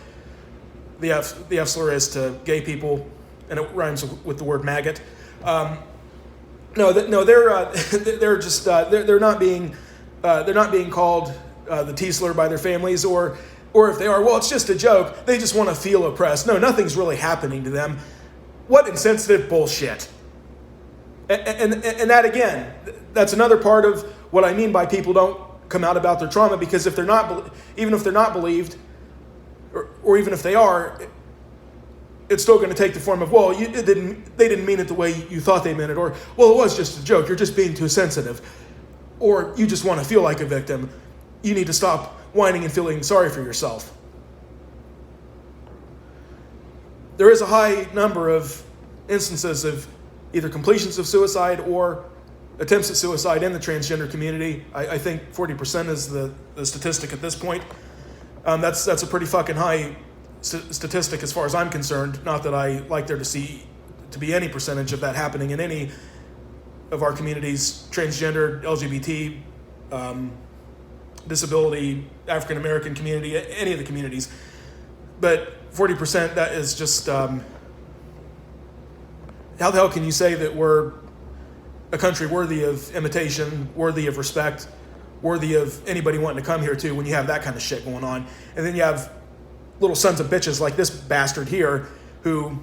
the F slur is to gay people, and it rhymes with the word maggot. They're just they're not being called the T-slur by their families, or if they are, well, it's just a joke. They just want to feel oppressed. No, nothing's really happening to them. What insensitive bullshit. And that again, that's another part of what I mean by people don't come out about their trauma, because if they're not, even if they're not believed, or even if they are, it's still going to take the form of, well, they didn't mean it the way you thought they meant it, or, well, it was just a joke, you're just being too sensitive, or you just want to feel like a victim. You need to stop whining and feeling sorry for yourself. There is a high number of instances of either completions of suicide or attempts at suicide in the transgender community. I think 40% is the statistic at this point. That's a pretty fucking high statistic as far as I'm concerned. Not that I like there to be any percentage of that happening in any of our communities, transgender, LGBT, disability, African American community, any of the communities. But 40%, that is just, how the hell can you say that we're a country worthy of imitation, worthy of respect, worthy of anybody wanting to come here to, when you have that kind of shit going on? And then you have little sons of bitches like this bastard here who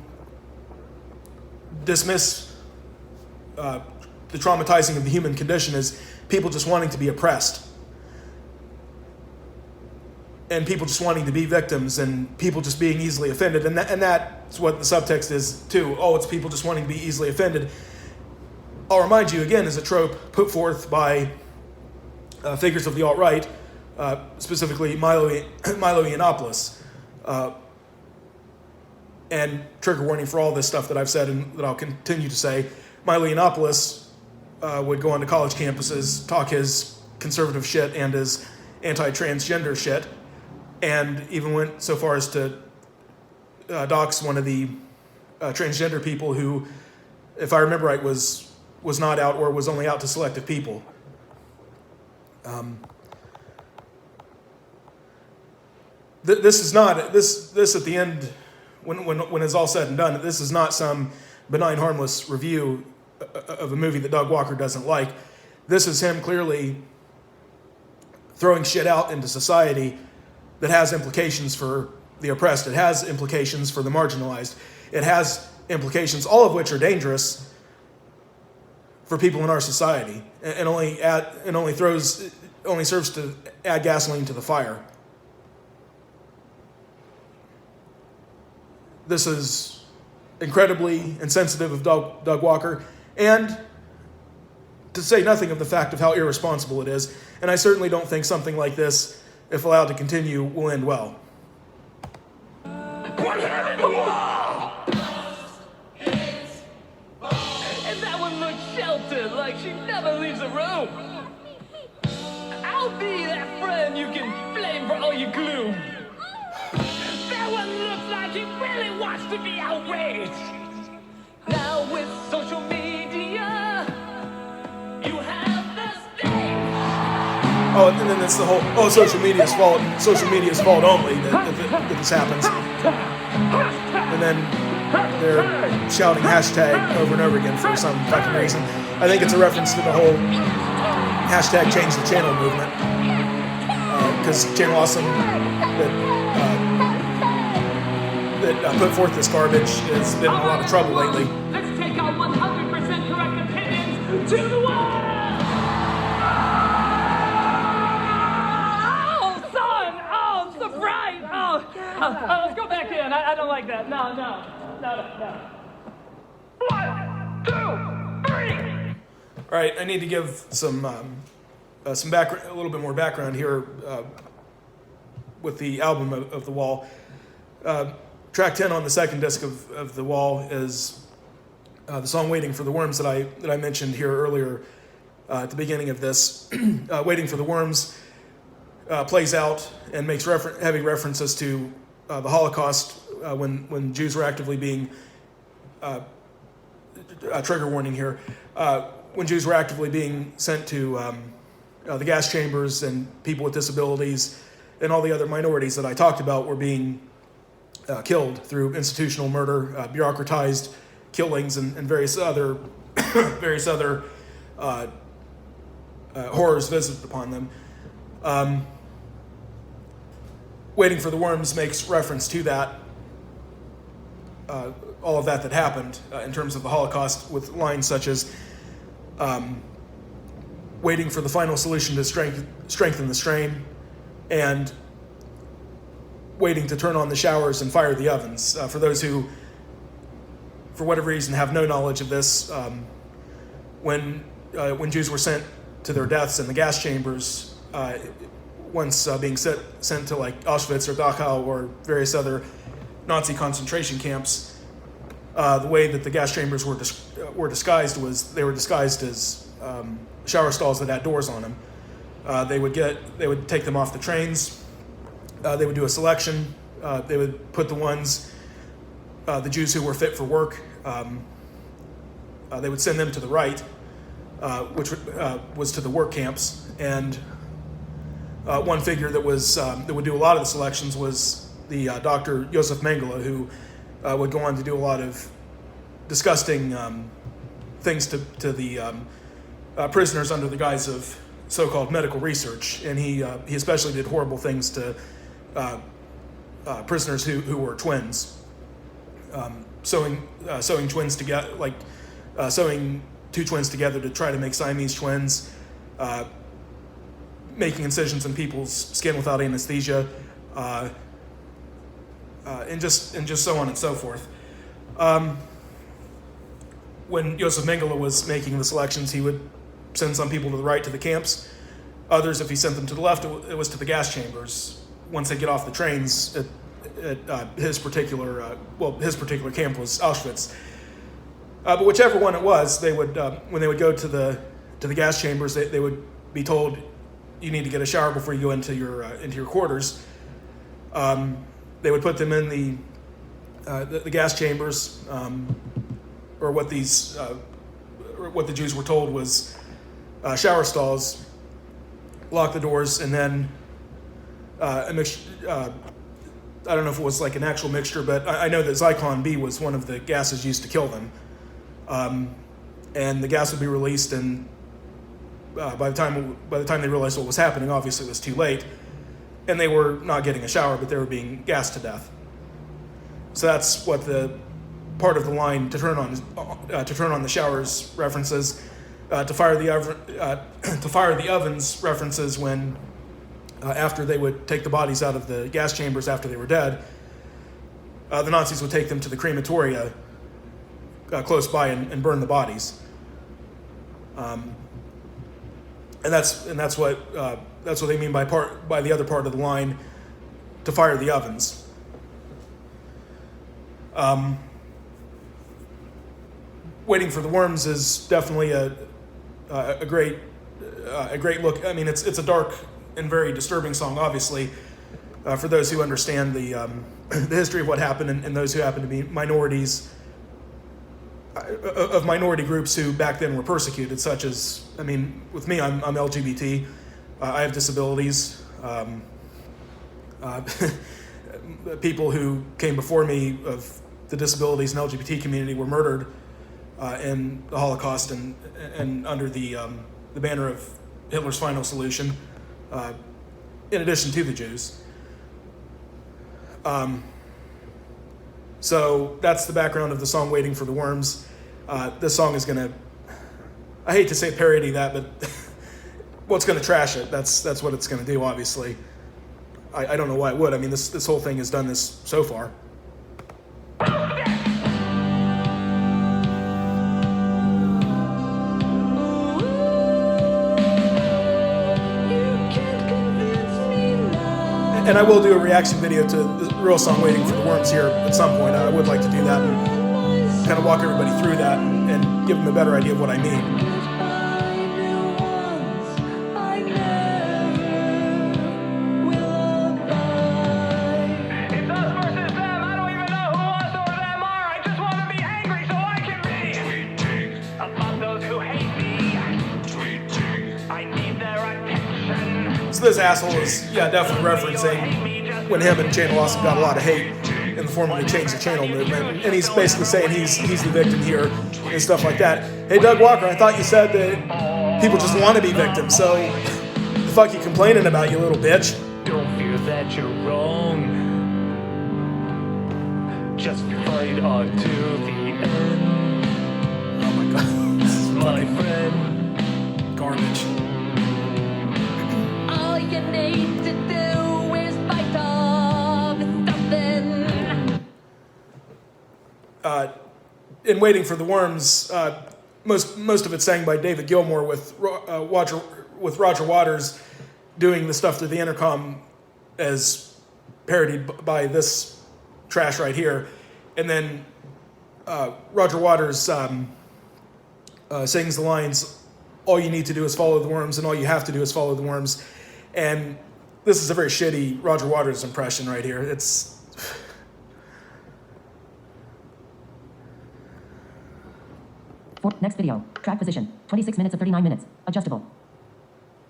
dismiss the traumatizing of the human condition as people just wanting to be oppressed, and people just wanting to be victims, and people just being easily offended. And that's what the subtext is too. Oh, it's people just wanting to be easily offended. I'll remind you again, is a trope put forth by figures of the alt-right, specifically Milo Yiannopoulos. And trigger warning for all this stuff that I've said and that I'll continue to say. Milo Yiannopoulos would go onto college campuses, talk his conservative shit and his anti-transgender shit, and even went so far as to dox one of the transgender people who, if I remember right, was not out, or was only out to selective people. This is not this at the end, when it's all said and done. This is not some benign, harmless review of a movie that Doug Walker doesn't like. This is him clearly throwing shit out into society that has implications for the oppressed. It has implications for the marginalized. It has implications, all of which are dangerous for people in our society, and only serves to add gasoline to the fire. This is incredibly insensitive of Doug Walker, and to say nothing of the fact of how irresponsible it is. And I certainly don't think something like this, if allowed to continue, will end well. Put him in the wall! And that one looks sheltered, like she never leaves a room. I'll be that friend you can blame for all your gloom. That one looks like he really wants to be outraged. Now with social media, you have the stage. Oh, and then it's the whole, social media's fault, social media's fault only that this happens. And then they're shouting hashtag over and over again for some fucking reason. I think it's a reference to the whole hashtag change the channel movement. Because Channel Awesome that put forth this garbage has been in a lot of trouble lately. Let's take our 100% correct opinions to the world! Oh, son! Oh, it's the bright! Oh, let's go back in. I don't like that. No. 1, 2, 3! All right, I need to give some background, a little bit more background here. with the album of The Wall. Track 10 on the second disc of The Wall is the song "Waiting for the Worms" that I mentioned here earlier at the beginning of this. "Waiting for the Worms" plays out and makes heavy references to the Holocaust when Jews were actively being trigger warning here. When Jews were actively being sent to the gas chambers, and people with disabilities and all the other minorities that I talked about were being killed through institutional murder, bureaucratized killings, and various other horrors visited upon them. "Waiting for the Worms" makes reference to that, all of that happened in terms of the Holocaust, with lines such as "waiting for the final solution to strengthen the strain," and "waiting to turn on the showers and fire the ovens." For those who, for whatever reason, have no knowledge of this, when Jews were sent to their deaths in the gas chambers, once being sent to like Auschwitz or Dachau or various other Nazi concentration camps, the way that the gas chambers were disguised was they were disguised as shower stalls that had doors on them. They would take them off the trains. They would do a selection. They would put the Jews who were fit for work. They would send them to the right, which was to the work camps. And one figure that would do a lot of the selections was the Dr. Josef Mengele, who would go on to do a lot of disgusting things to the prisoners under the guise of so-called medical research. And he especially did horrible things to prisoners who were twins, sewing twins together, like sewing two twins together to try to make Siamese twins, making incisions in people's skin without anesthesia, and just so on and so forth. When Josef Mengele was making the selections, he would send some people to the right to the camps. Others, if he sent them to the left, it was to the gas chambers. Once they get off the trains at his particular camp was Auschwitz. But whichever one it was, they would when they would go to the gas chambers, they would be told, you need to get a shower before you go into your quarters. They would put them in the gas chambers, or what the Jews were told was shower stalls. Lock the doors, and then a mixture. I don't know if it was like an actual mixture, but I know that Zyklon B was one of the gases used to kill them. And the gas would be released, and by the time they realized what was happening, obviously it was too late, and they were not getting a shower, but they were being gassed to death. So that's what the part of the line to turn on the showers references. To fire the ovens references when after they would take the bodies out of the gas chambers after they were dead, the Nazis would take them to the crematoria close by and burn the bodies. And that's what they mean by the other part of the line, to fire the ovens. Waiting for the Worms is definitely a great look. I mean, it's a dark and very disturbing song, obviously, for those who understand the history of what happened, and those who happen to be minorities of minority groups who back then were persecuted, such as, I mean, with me, I'm LGBT. I have disabilities. People who came before me of the disabilities and LGBT community were murdered in the Holocaust and under the banner of Hitler's final solution, in addition to the Jews. So that's the background of the song "Waiting for the Worms." This song is gonna, I hate to say parody that, but well, it's gonna trash it. That's what it's gonna do, obviously. I don't know why it would. I mean, this whole thing has done this so far. And I will do a reaction video to the real song Waiting for the Worms here at some point. I would like to do that and kind of walk everybody through that and give them a better idea of what I mean. So this asshole is, definitely referencing when him and Channel Awesome got a lot of hate in the form of the Change the Channel movement. And he's basically saying he's the victim here and stuff like that. Hey, Doug Walker, I thought you said that people just want to be victims, so the fuck you complaining about, you little bitch? Don't fear that you're wrong. Just fight on to the end. Oh my god. My friend. Garbage. All you need to do is bite off something. In Waiting for the Worms, most of it's sang by David Gilmour with Roger Waters doing the stuff to the intercom as parodied by this trash right here. And then Roger Waters sings the lines, all you need to do is follow the worms, and all you have to do is follow the worms. And this is a very shitty Roger Waters impression right here. It's... Next video. Track position. 26 minutes of 39 minutes. Adjustable.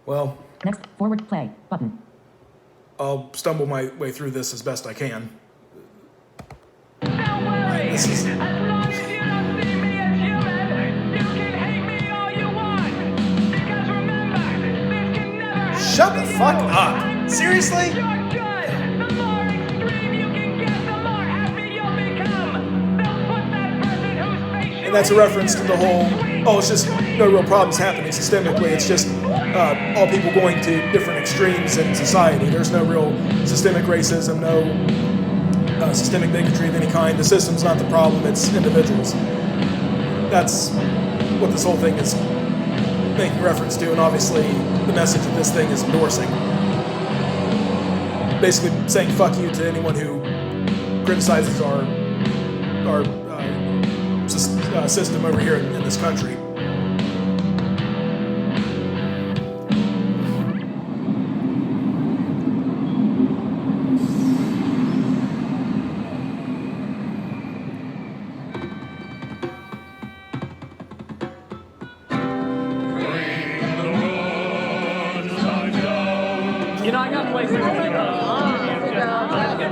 Well... Next. Forward play. Button. I'll stumble my way through this as best I can. Don't worry. This is... As long as you don't see me as human, you can hate me all you want. Because remember, this can never Shut the fuck up! Seriously? You're good. The more extreme you can get, the more happy you'll become. They'll put that person whose face you And that's a reference to the whole, it's just no real problems happening systemically. It's just all people going to different extremes in society. There's no real systemic racism, no systemic bigotry of any kind. The system's not the problem, it's individuals. That's what this whole thing is making reference to, and obviously the message that this thing is endorsing. Basically saying fuck you to anyone who criticizes our system over here in this country.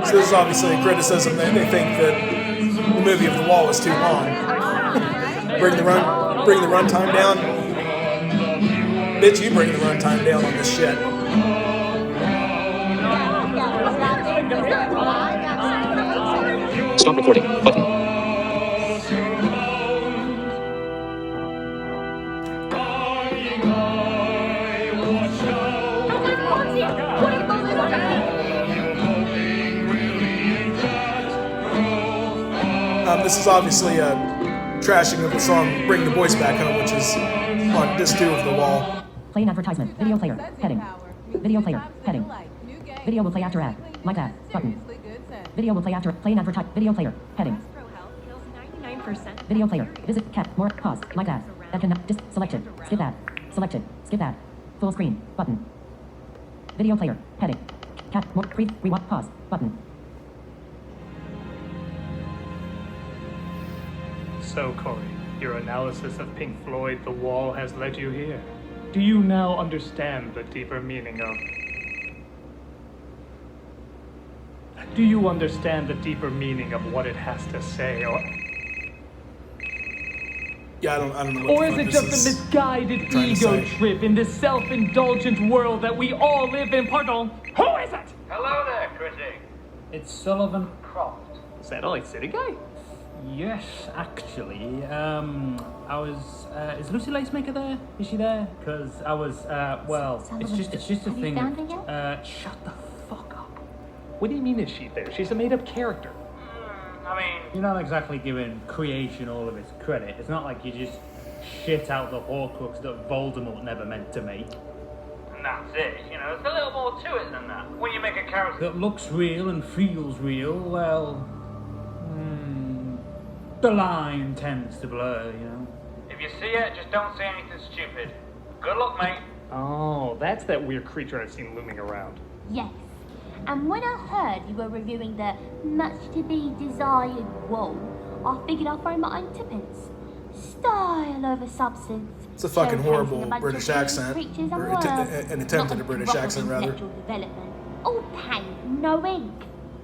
So this is obviously a criticism that they think that the movie of The Wall is too long. Bring the runtime down. Bitch, you bring the runtime down on this shit. Stop recording. Button. This is obviously a trashing of the song Bring the Boys Back Home, which is on disc 2 of The Wall. Play an advertisement. Video player. Heading. Video player. Heading. Video will play after ad. Like that. Button. Video will play after. Play an advertisement. Video player. Heading. Video player. Visit cat. More. Pause. Like that. That can. Selected. Skip ad. Selected. Skip ad. Full screen. Button. Video player. Heading. Cat. More. Rewind. Pause. Button. So, Corey, your analysis of Pink Floyd, The Wall, has led you here. Do you now understand the deeper meaning of... Do you understand the deeper meaning of what it has to say, or... Yeah, I don't know what Or is it just a misguided ego trip in this self-indulgent world that we all live in? Pardon, who is it? Hello there, critic. It's Sullivan Croft. Is that like City Guy? Yes, actually. I was. Is Lucy Lacemaker there? Is she there? Because I was. Well, it's just a thing. Shut the fuck up. What do you mean is she there? She's a made-up character. I mean, you're not exactly giving creation all of its credit. It's not like you just shit out the Horcrux that Voldemort never meant to make. And that's it. You know, there's a little more to it than that. When you make a character that looks real and feels real, well, the line tends to blur, you know. If you see it, just don't say anything stupid. Good luck, mate. Oh, that's that weird creature I've seen looming around. Yes. And when I heard you were reviewing the much to be desired wall, I figured I'd throw my own tippets. Style over substance. It's a fucking showcasing horrible a bunch British of accent. creatures and Or words, an attempt at a British accent, rather. intellectual development. All paint, no ink.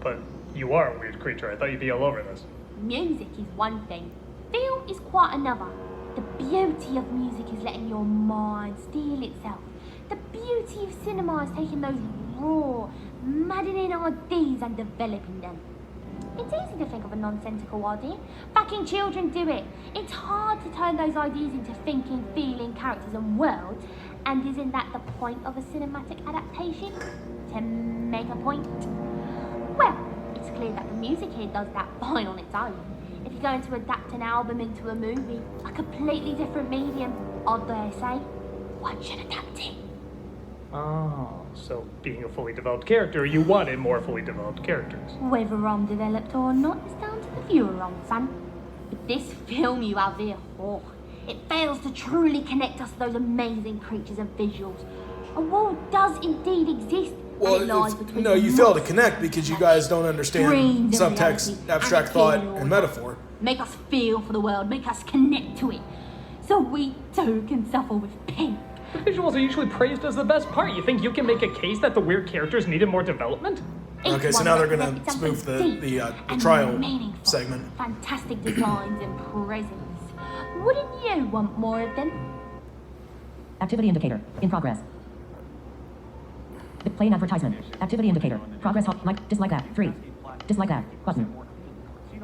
But you are a weird creature. I thought you'd be all over this. Music is one thing. Feel is quite another. The beauty of music is letting your mind steal itself. The beauty of cinema is taking those raw, maddening ideas and developing them. It's easy to think of a nonsensical idea. Fucking children do it. It's hard to turn those ideas into thinking, feeling characters and worlds. And isn't that the point of a cinematic adaptation? To make a point? Well, it's clear that the music here does that fine on its own. If you're going to adapt an album into a movie, a completely different medium, I dare say, one should adapt it. Oh, so being a fully developed character, you wanted more fully developed characters. Whether I'm developed or not is down to the viewer, on son. But this film you have here, it fails to truly connect us to those amazing creatures and visuals. A world does indeed exist. Well, no, you fail to connect because you guys don't understand subtext, abstract thought, and metaphor. Make us feel for the world, make us connect to it, so we too can suffer with pain. The visuals are usually praised as the best part. You think you can make a case that the weird characters needed more development? Okay, so now they're gonna spoof the trial segment. Fantastic designs and presence. Wouldn't you want more of them? Activity indicator. In progress. Play an advertisement. Activity indicator. Progress. Like. Dislike that. 3. Dislike that. Button.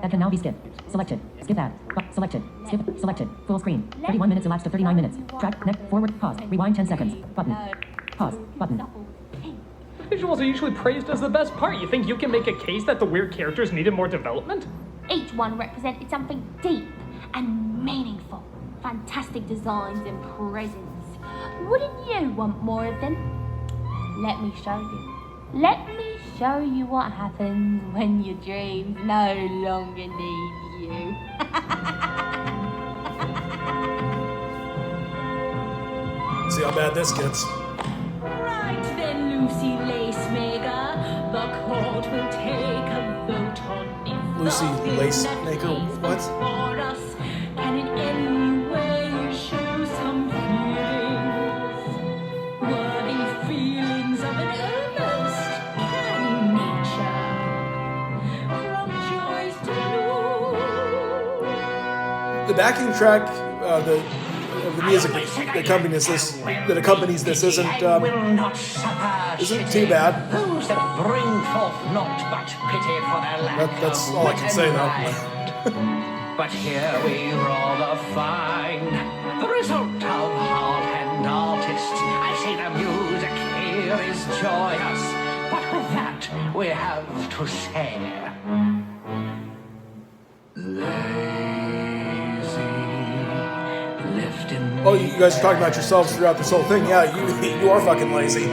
That can now be skipped. Selected. Skip that. Selected. Skip. Selected. Full screen. 31 minutes elapsed to 39 minutes. Track. Next. Forward. Pause. Rewind 10 seconds. Button. Pause. Button. The visuals are usually praised as the best part. You think you can make a case that the weird characters needed more development? Each one represented something deep and meaningful. Fantastic designs and presence. Wouldn't you want more of them? Let me show you. Let me show you what happens when your dreams no longer need you. See how bad this gets. Right then, Lucy Lacemaker, the court will take a vote on if Lucy Lacemaker? What? for us can in any way show some feelings, worthy feelings of an almost canny nature, from joys to blue. The backing track, the music that accompanies this isn't too bad. Those that bring forth naught but pity for their lack That's of all I can say though. But here we rather find the result of hard-hand artists. I say the music here is joyous, but with that we have to say, Oh, you guys are talking about yourselves throughout this whole thing. Yeah, you are fucking lazy.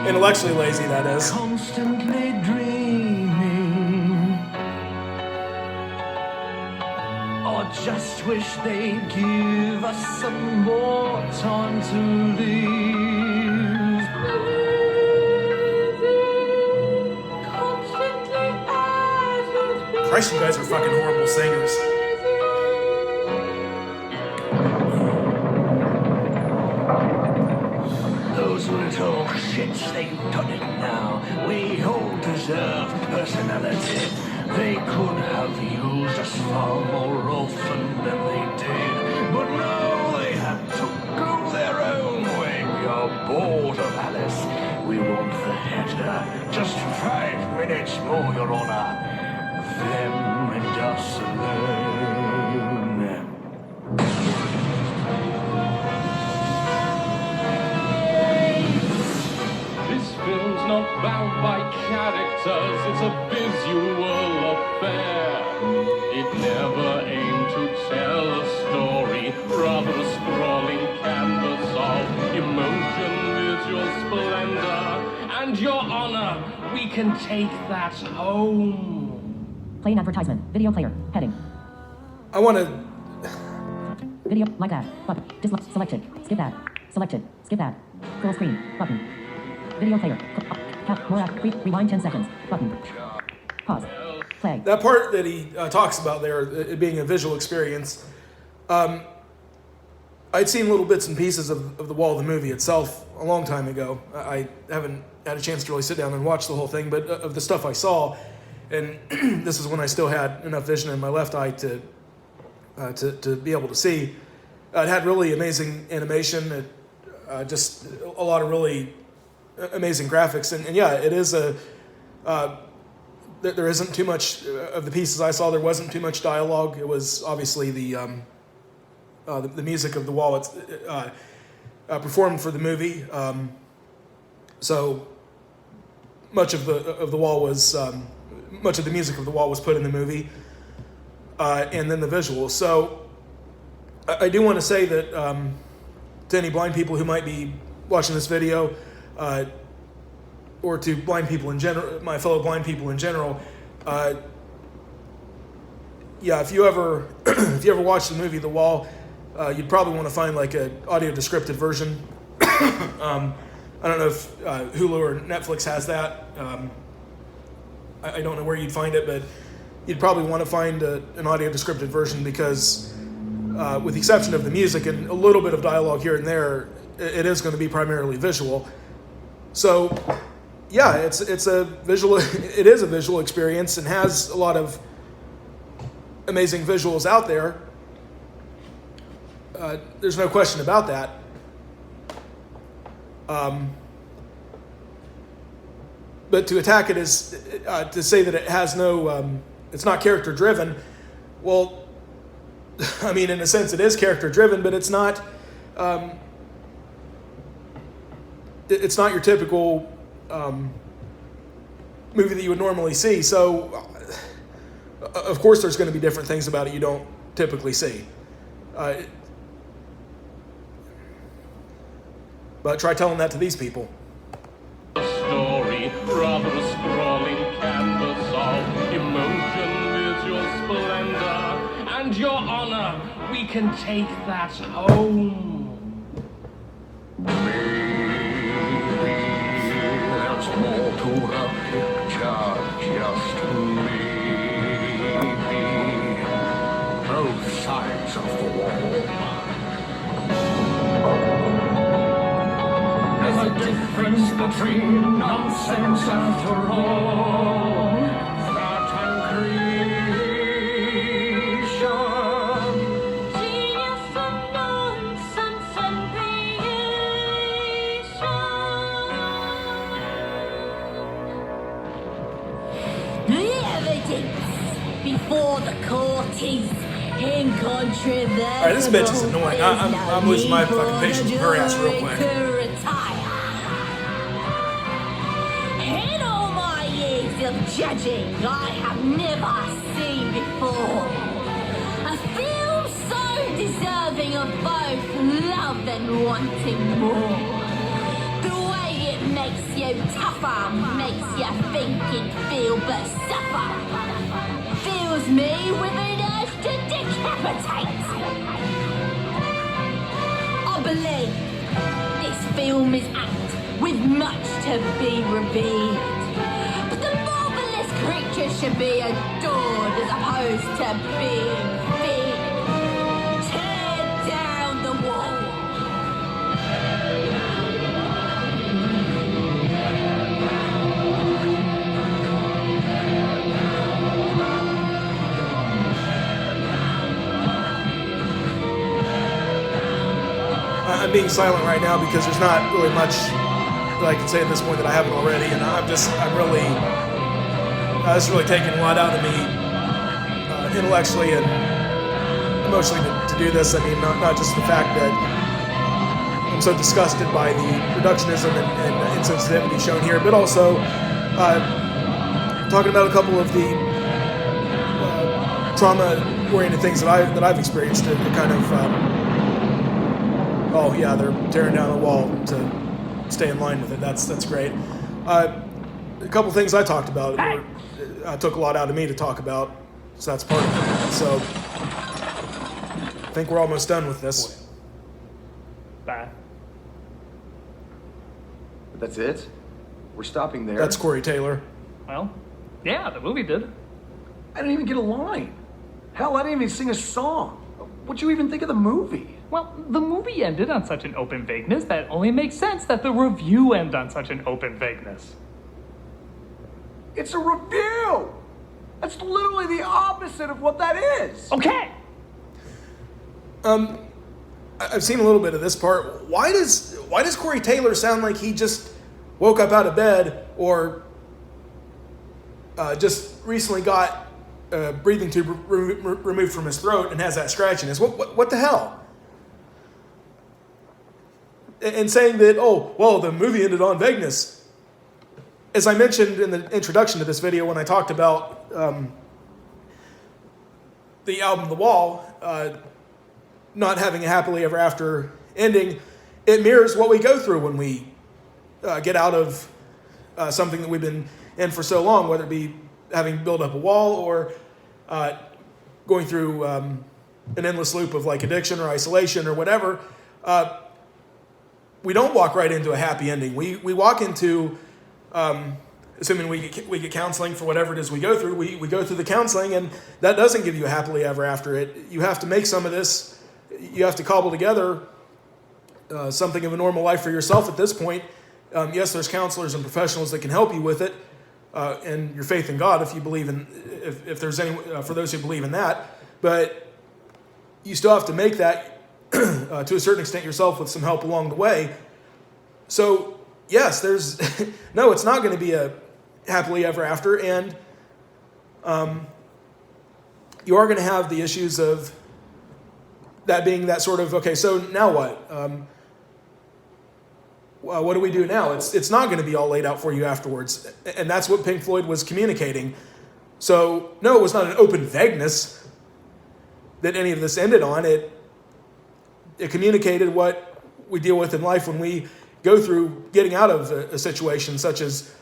Intellectually lazy, that is. constantly dreaming, or just wish they'd give us some more time to live. Christ, you guys are fucking horrible singers. Those little shits, they've done it now. We all deserve personality. They could have used us far more often than they did. But no, they had to go their own way. We are bored of Alice. We want the header. Just 5 minutes more, Your Honor. Them and us alone. Film's not bound by characters, it's a visual affair. It never aimed to tell a story, rather a sprawling canvas of emotion. is your splendor and your honor. We can take that home. Play an advertisement. Video player. Heading. I want to. Video. Like that. Button. Dislike. Selected. Skip that. Selected. Skip that. Full screen. Button. Video player. More app. Rewind 10 seconds. Button. Pause. Play. That part that he talks about there, it being a visual experience, I'd seen little bits and pieces of the wall of the movie itself a long time ago. I haven't had a chance to really sit down and watch the whole thing, but of the stuff I saw, and this is when I still had enough vision in my left eye to be able to see. It had really amazing animation, just a lot of really amazing graphics, and yeah, it is a. There isn't too much of the pieces I saw. There wasn't too much dialogue. It was obviously the music of the wall. It's performed for the movie. So much of the wall was much of the music of the wall was put in the movie, and then the visuals. So I do want to say that to any blind people who might be watching this video. Or to blind people in general, my fellow blind people in general, yeah, if you ever watch the movie The Wall, you'd probably want to find like an audio descriptive version. I don't know if Hulu or Netflix has that. I don't know where you'd find it, but you'd probably want to find an audio descriptive version because, with the exception of the music and a little bit of dialogue here and there, it is going to be primarily visual. So. Yeah, it's a visual. It is a visual experience and has a lot of amazing visuals out there. There's no question about that. But to attack it is to say that it has no. It's not character driven. Well, I mean, in a sense, it is character driven, but it's not. It's not your typical. Movie that you would normally see. So, of course, there's going to be different things about it you don't typically see. But try telling that to these people. Story, rather a scrawling canvas of emotion is your splendor and your honor. We can take that home. More to the picture, just maybe. Both sides of the wall. There's a difference between nonsense after all. That and creation. Genius and nonsense and before the court is incontrovertible. Alright, this bitch is annoying. I'm losing my fucking patience with her ass real quick. In all my years of judging, I have never seen before a film so deserving of both love and wanting more. The way it makes you tougher, makes you think and feel but suffer. Fills me with an urge to decapitate. I believe this film is apt with much to be revealed. But the marvelous creature should be adored as opposed to being feared. Tear down the wall. I'm being silent right now because there's not really much that I can say at this point that I haven't already, and this is really taking a lot out of me intellectually and emotionally to do this. I mean, not just the fact that I'm so disgusted by the reductionism and insensitivity shown here, but also talking about a couple of the trauma-oriented things that I've experienced to kind of. Oh yeah, they're tearing down a wall to stay in line with it. That's great. A couple things I talked about took a lot out of me to talk about, so that's part of it. So I think we're almost done with this. Bye. But that's it? We're stopping there? That's Corey Taylor. Well, yeah, the movie did. I didn't even get a line. Hell, I didn't even sing a song. What'd you even think of the movie? Well, the movie ended on such an open vagueness that only makes sense that the review end on such an open vagueness. It's a review! That's literally the opposite of what that is! Okay! I've seen a little bit of this part. Why does Corey Taylor sound like he just woke up out of bed or just recently got a breathing tube removed from his throat and has that scratchiness? What the hell? And saying that, oh, well, the movie ended on vagueness. As I mentioned in the introduction to this video when I talked about the album The Wall not having a happily ever after ending, it mirrors what we go through when we get out of something that we've been in for so long, whether it be having built up a wall or going through an endless loop of like addiction or isolation or whatever. We don't walk right into a happy ending. We walk into, assuming we get counseling for whatever it is we go through, we go through the counseling, and that doesn't give you a happily ever after. You have to make some of this, you have to cobble together something of a normal life for yourself at this point. Yes, there's counselors and professionals that can help you with it, and your faith in God, if you believe in, if there's any, for those who believe in that, but you still have to make that to a certain extent yourself with some help along the way. So yes, there's no, it's not going to be a happily ever after, and you are going to have the issues of that being that sort of, okay, so now what? What do we do now? It's not going to be all laid out for you afterwards, and that's what Pink Floyd was communicating. So no, it was not an open vagueness that any of this ended on. It communicated what we deal with in life when we go through getting out of a situation such as,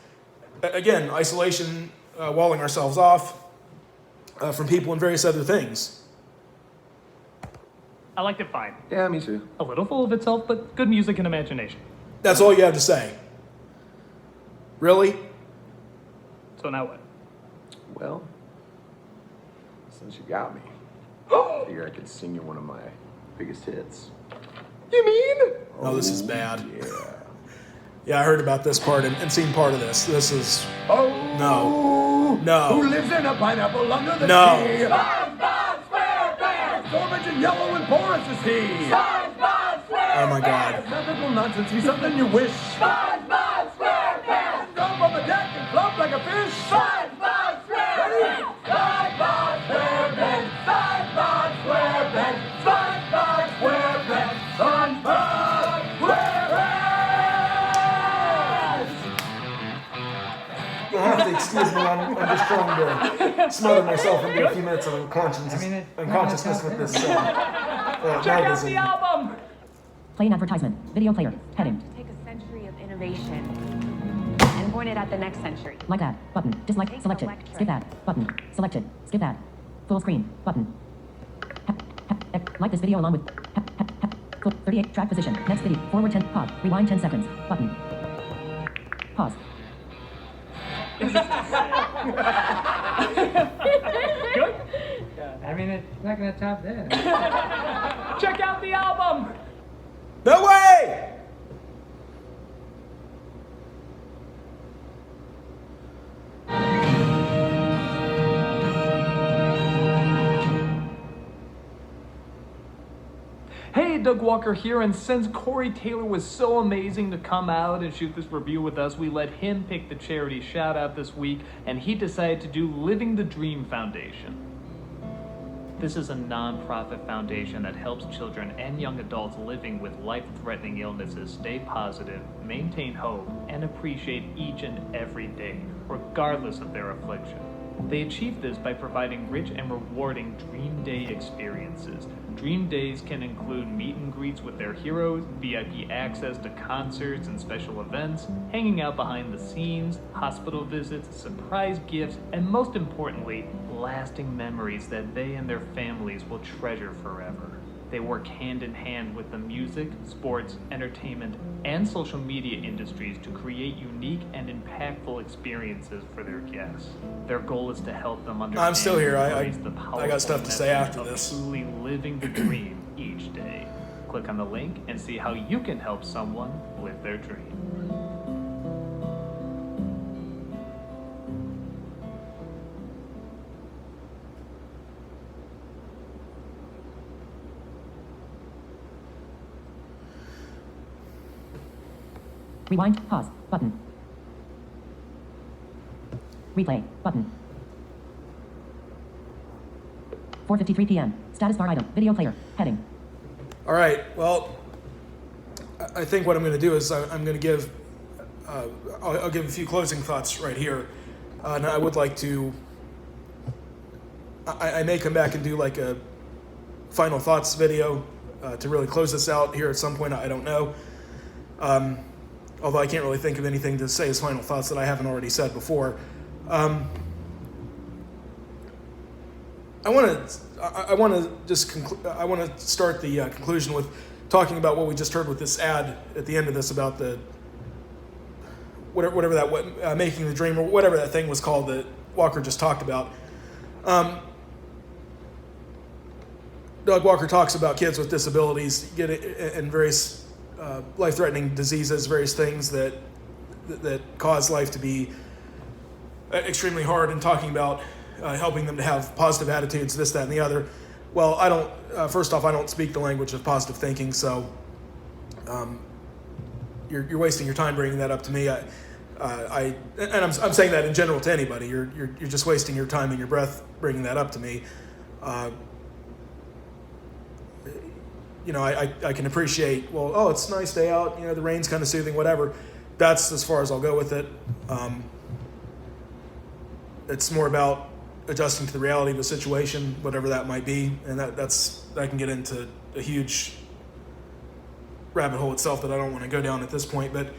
again, isolation, walling ourselves off from people and various other things. I liked it fine. Yeah, me too. A little full of itself, but good music and imagination. That's all you have to say. Really? So now what? Well, since you got me, I figure I could sing you one of my biggest hits. You mean? Oh, this is bad. Yeah. Yeah, I heard about this part and seen part of this. This is... Oh, No. Who lives in a pineapple under the No. tree? SpongeBob SquarePants! Orange and yellow and porous is he. SpongeBob SquarePants! Oh my God. Mythical nonsense, he's something you wish. SpongeBob SquarePants! Jump on the deck and flop like a fish. SpongeBob SquarePants! SpongeBob SquarePants! SpongeBob SquarePants! SpongeBob SquarePants! SpongeBob SquarePants! You'll have to excuse me, I'm just trying to smother myself into a few minutes of unconsciousness with this Check out magazine. the album! Play an advertisement. Video player. Heading. Take a century of innovation and point it at the next century. Like that. Button. Dislike. Selected. Skip that. Button. Selected. Skip that. Full screen. Button. Like this video along with 38 track position. Next video. Forward 10. Pause. Rewind 10 seconds. Button. Pause. Good? I mean, it's not gonna top that. Check out the album! No way! Hey, Doug Walker here, and since Corey Taylor was so amazing to come out and shoot this review with us, we let him pick the charity shout out this week, and he decided to do Living the Dream Foundation. This is a non-profit foundation that helps children and young adults living with life-threatening illnesses stay positive, maintain hope, and appreciate each and every day, regardless of their affliction. They achieve this by providing rich and rewarding Dream Day experiences. Dream Days can include meet and greets with their heroes, VIP access to concerts and special events, hanging out behind the scenes, hospital visits, surprise gifts, and most importantly, lasting memories that they and their families will treasure forever. They work hand in hand with the music, sports, entertainment, and social media industries to create unique and impactful experiences for their guests. Their goal is to help them understand I'm still here. and I embrace the powerful got stuff to say message after of this. truly living the dream each day. Click on the link and see how you can help someone with their dream. Rewind. Pause. Button. Replay. Button. 4:53 p.m. Status bar item. Video player. Heading. All right. Well, I think what I'm going to do is I'm going to give I'll give a few closing thoughts right here, and I would like to. I may come back and do like a final thoughts video to really close this out here at some point. I don't know. Although I can't really think of anything to say as final thoughts that I haven't already said before. I want to start the conclusion with talking about what we just heard with this ad at the end of this about the whatever that making the dream, or whatever that thing was called that Walker just talked about. Doug Walker talks about kids with disabilities and various life-threatening diseases, various things that cause life to be extremely hard, and talking about helping them to have positive attitudes, this, that, and the other. Well, I don't. First off, I don't speak the language of positive thinking, so you're wasting your time bringing that up to me. I'm saying that in general to anybody. You're just wasting your time and your breath bringing that up to me. I can appreciate, well, oh, it's a nice day out, the rain's kind of soothing, whatever. That's as far as I'll go with it. It's more about adjusting to the reality of the situation, whatever that might be, and that can get into a huge rabbit hole itself that I don't want to go down at this point. But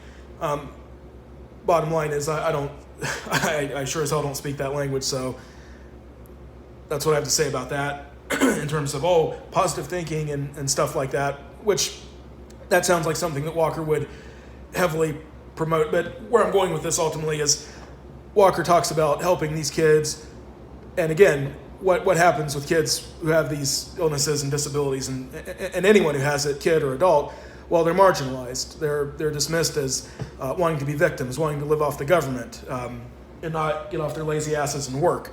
bottom line is, I sure as hell don't speak that language, so that's what I have to say about that. In terms of positive thinking and stuff like that, which that sounds like something that Walker would heavily promote. But where I'm going with this ultimately is Walker talks about helping these kids, and again, what happens with kids who have these illnesses and disabilities, and anyone who has it, kid or adult. Well, they're marginalized. They're dismissed as wanting to be victims, wanting to live off the government, and not get off their lazy asses and work.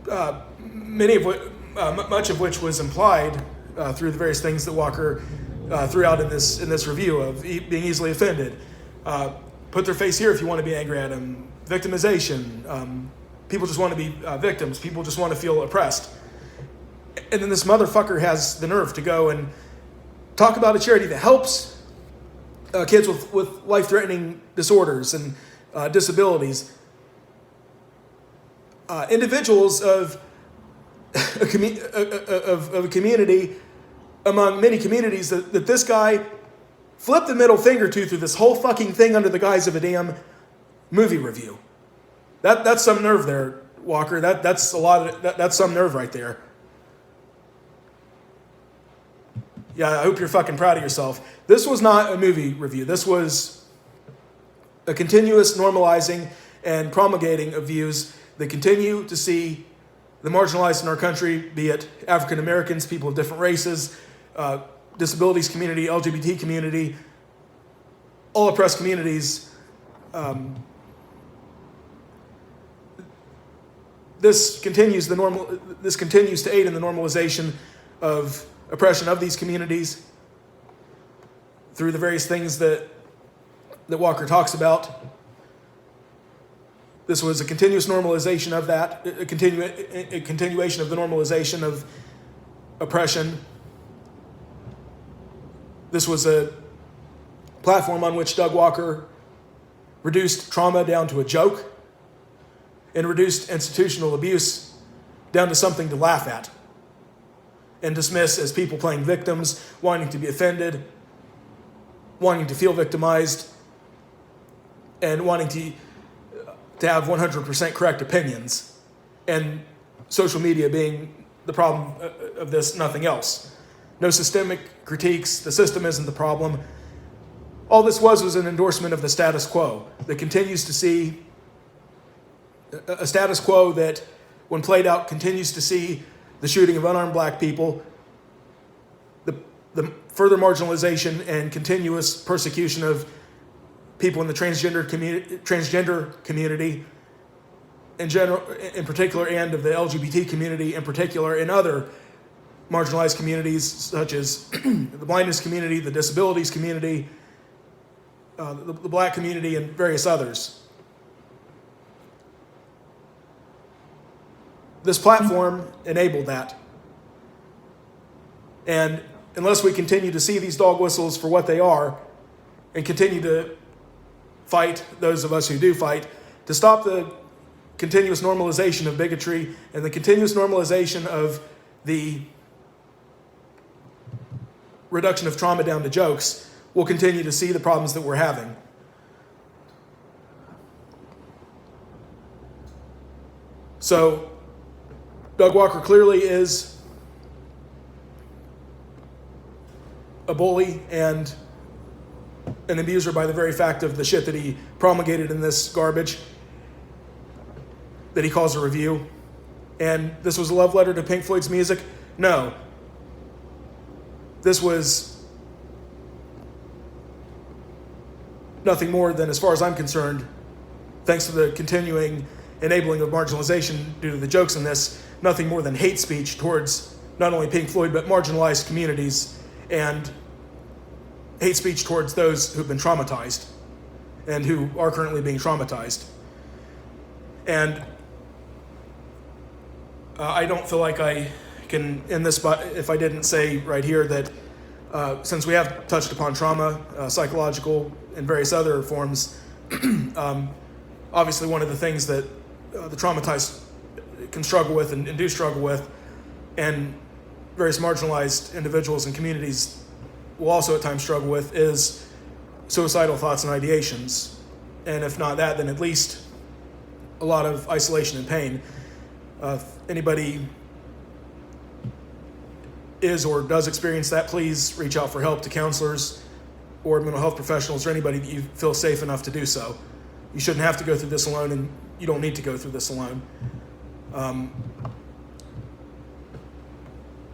Much of which was implied through the various things that Walker threw out in this review of being easily offended. Put their face here if you want to be angry at them. Victimization. People just want to be victims. People just want to feel oppressed. And then this motherfucker has the nerve to go and talk about a charity that helps kids with life-threatening disorders and disabilities. Individuals of a community, among many communities, that this guy flipped the middle finger to through this whole fucking thing under the guise of a damn movie review. That's some nerve there, Walker. That's some nerve right there. Yeah, I hope you're fucking proud of yourself. This was not a movie review. This was a continuous normalizing and promulgating of views that continue to see the marginalized in our country, be it African Americans, people of different races, disabilities community, LGBT community, all oppressed communities. This continues to aid in the normalization of oppression of these communities through the various things that Walker talks about. This was a continuous normalization of that, a continuation of the normalization of oppression. This was a platform on which Doug Walker reduced trauma down to a joke, and reduced institutional abuse down to something to laugh at and dismiss as people playing victims, wanting to be offended, wanting to feel victimized, and wanting to have 100% correct opinions, and social media being the problem of this, nothing else. No systemic critiques, the system isn't the problem. All this was an endorsement of the status quo that continues to see, a status quo that, when played out, continues to see the shooting of unarmed black people, the further marginalization and continuous persecution of people in the transgender community in general, in particular, and of the LGBT community in particular, and other marginalized communities such as the blindness community, the disabilities community, the black community, and various others. This platform enabled that. And unless we continue to see these dog whistles for what they are and continue to fight, those of us who do fight, to stop the continuous normalization of bigotry and the continuous normalization of the reduction of trauma down to jokes, we'll continue to see the problems that we're having. So, Doug Walker clearly is a bully and an abuser by the very fact of the shit that he promulgated in this garbage that he calls a review. And this was a love letter to Pink Floyd's music? No. This was nothing more than, as far as I'm concerned, thanks to the continuing enabling of marginalization due to the jokes in this, nothing more than hate speech towards not only Pink Floyd, but marginalized communities, and hate speech towards those who've been traumatized and who are currently being traumatized. And I don't feel like I can end this if I didn't say right here that since we have touched upon trauma, psychological, and various other forms, obviously one of the things that the traumatized can struggle with and do struggle with, and various marginalized individuals and communities will also at times struggle with, is suicidal thoughts and ideations. And if not that, then at least a lot of isolation and pain. If anybody is or does experience that, please reach out for help to counselors or mental health professionals or anybody that you feel safe enough to do so. You shouldn't have to go through this alone, and you don't need to go through this alone.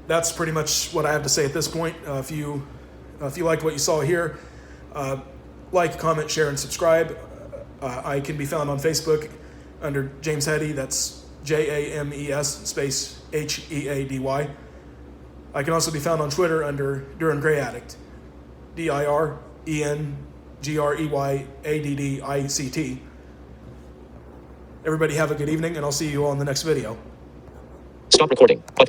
That's pretty much what I have to say at this point. If you liked what you saw here, like, comment, share, and subscribe. I can be found on Facebook under James Heady. That's JAMES space HEADY. I can also be found on Twitter under Duran Grey Addict, DIRENGREYADDICT. Everybody have a good evening, and I'll see you all in the next video. Stop recording. Button.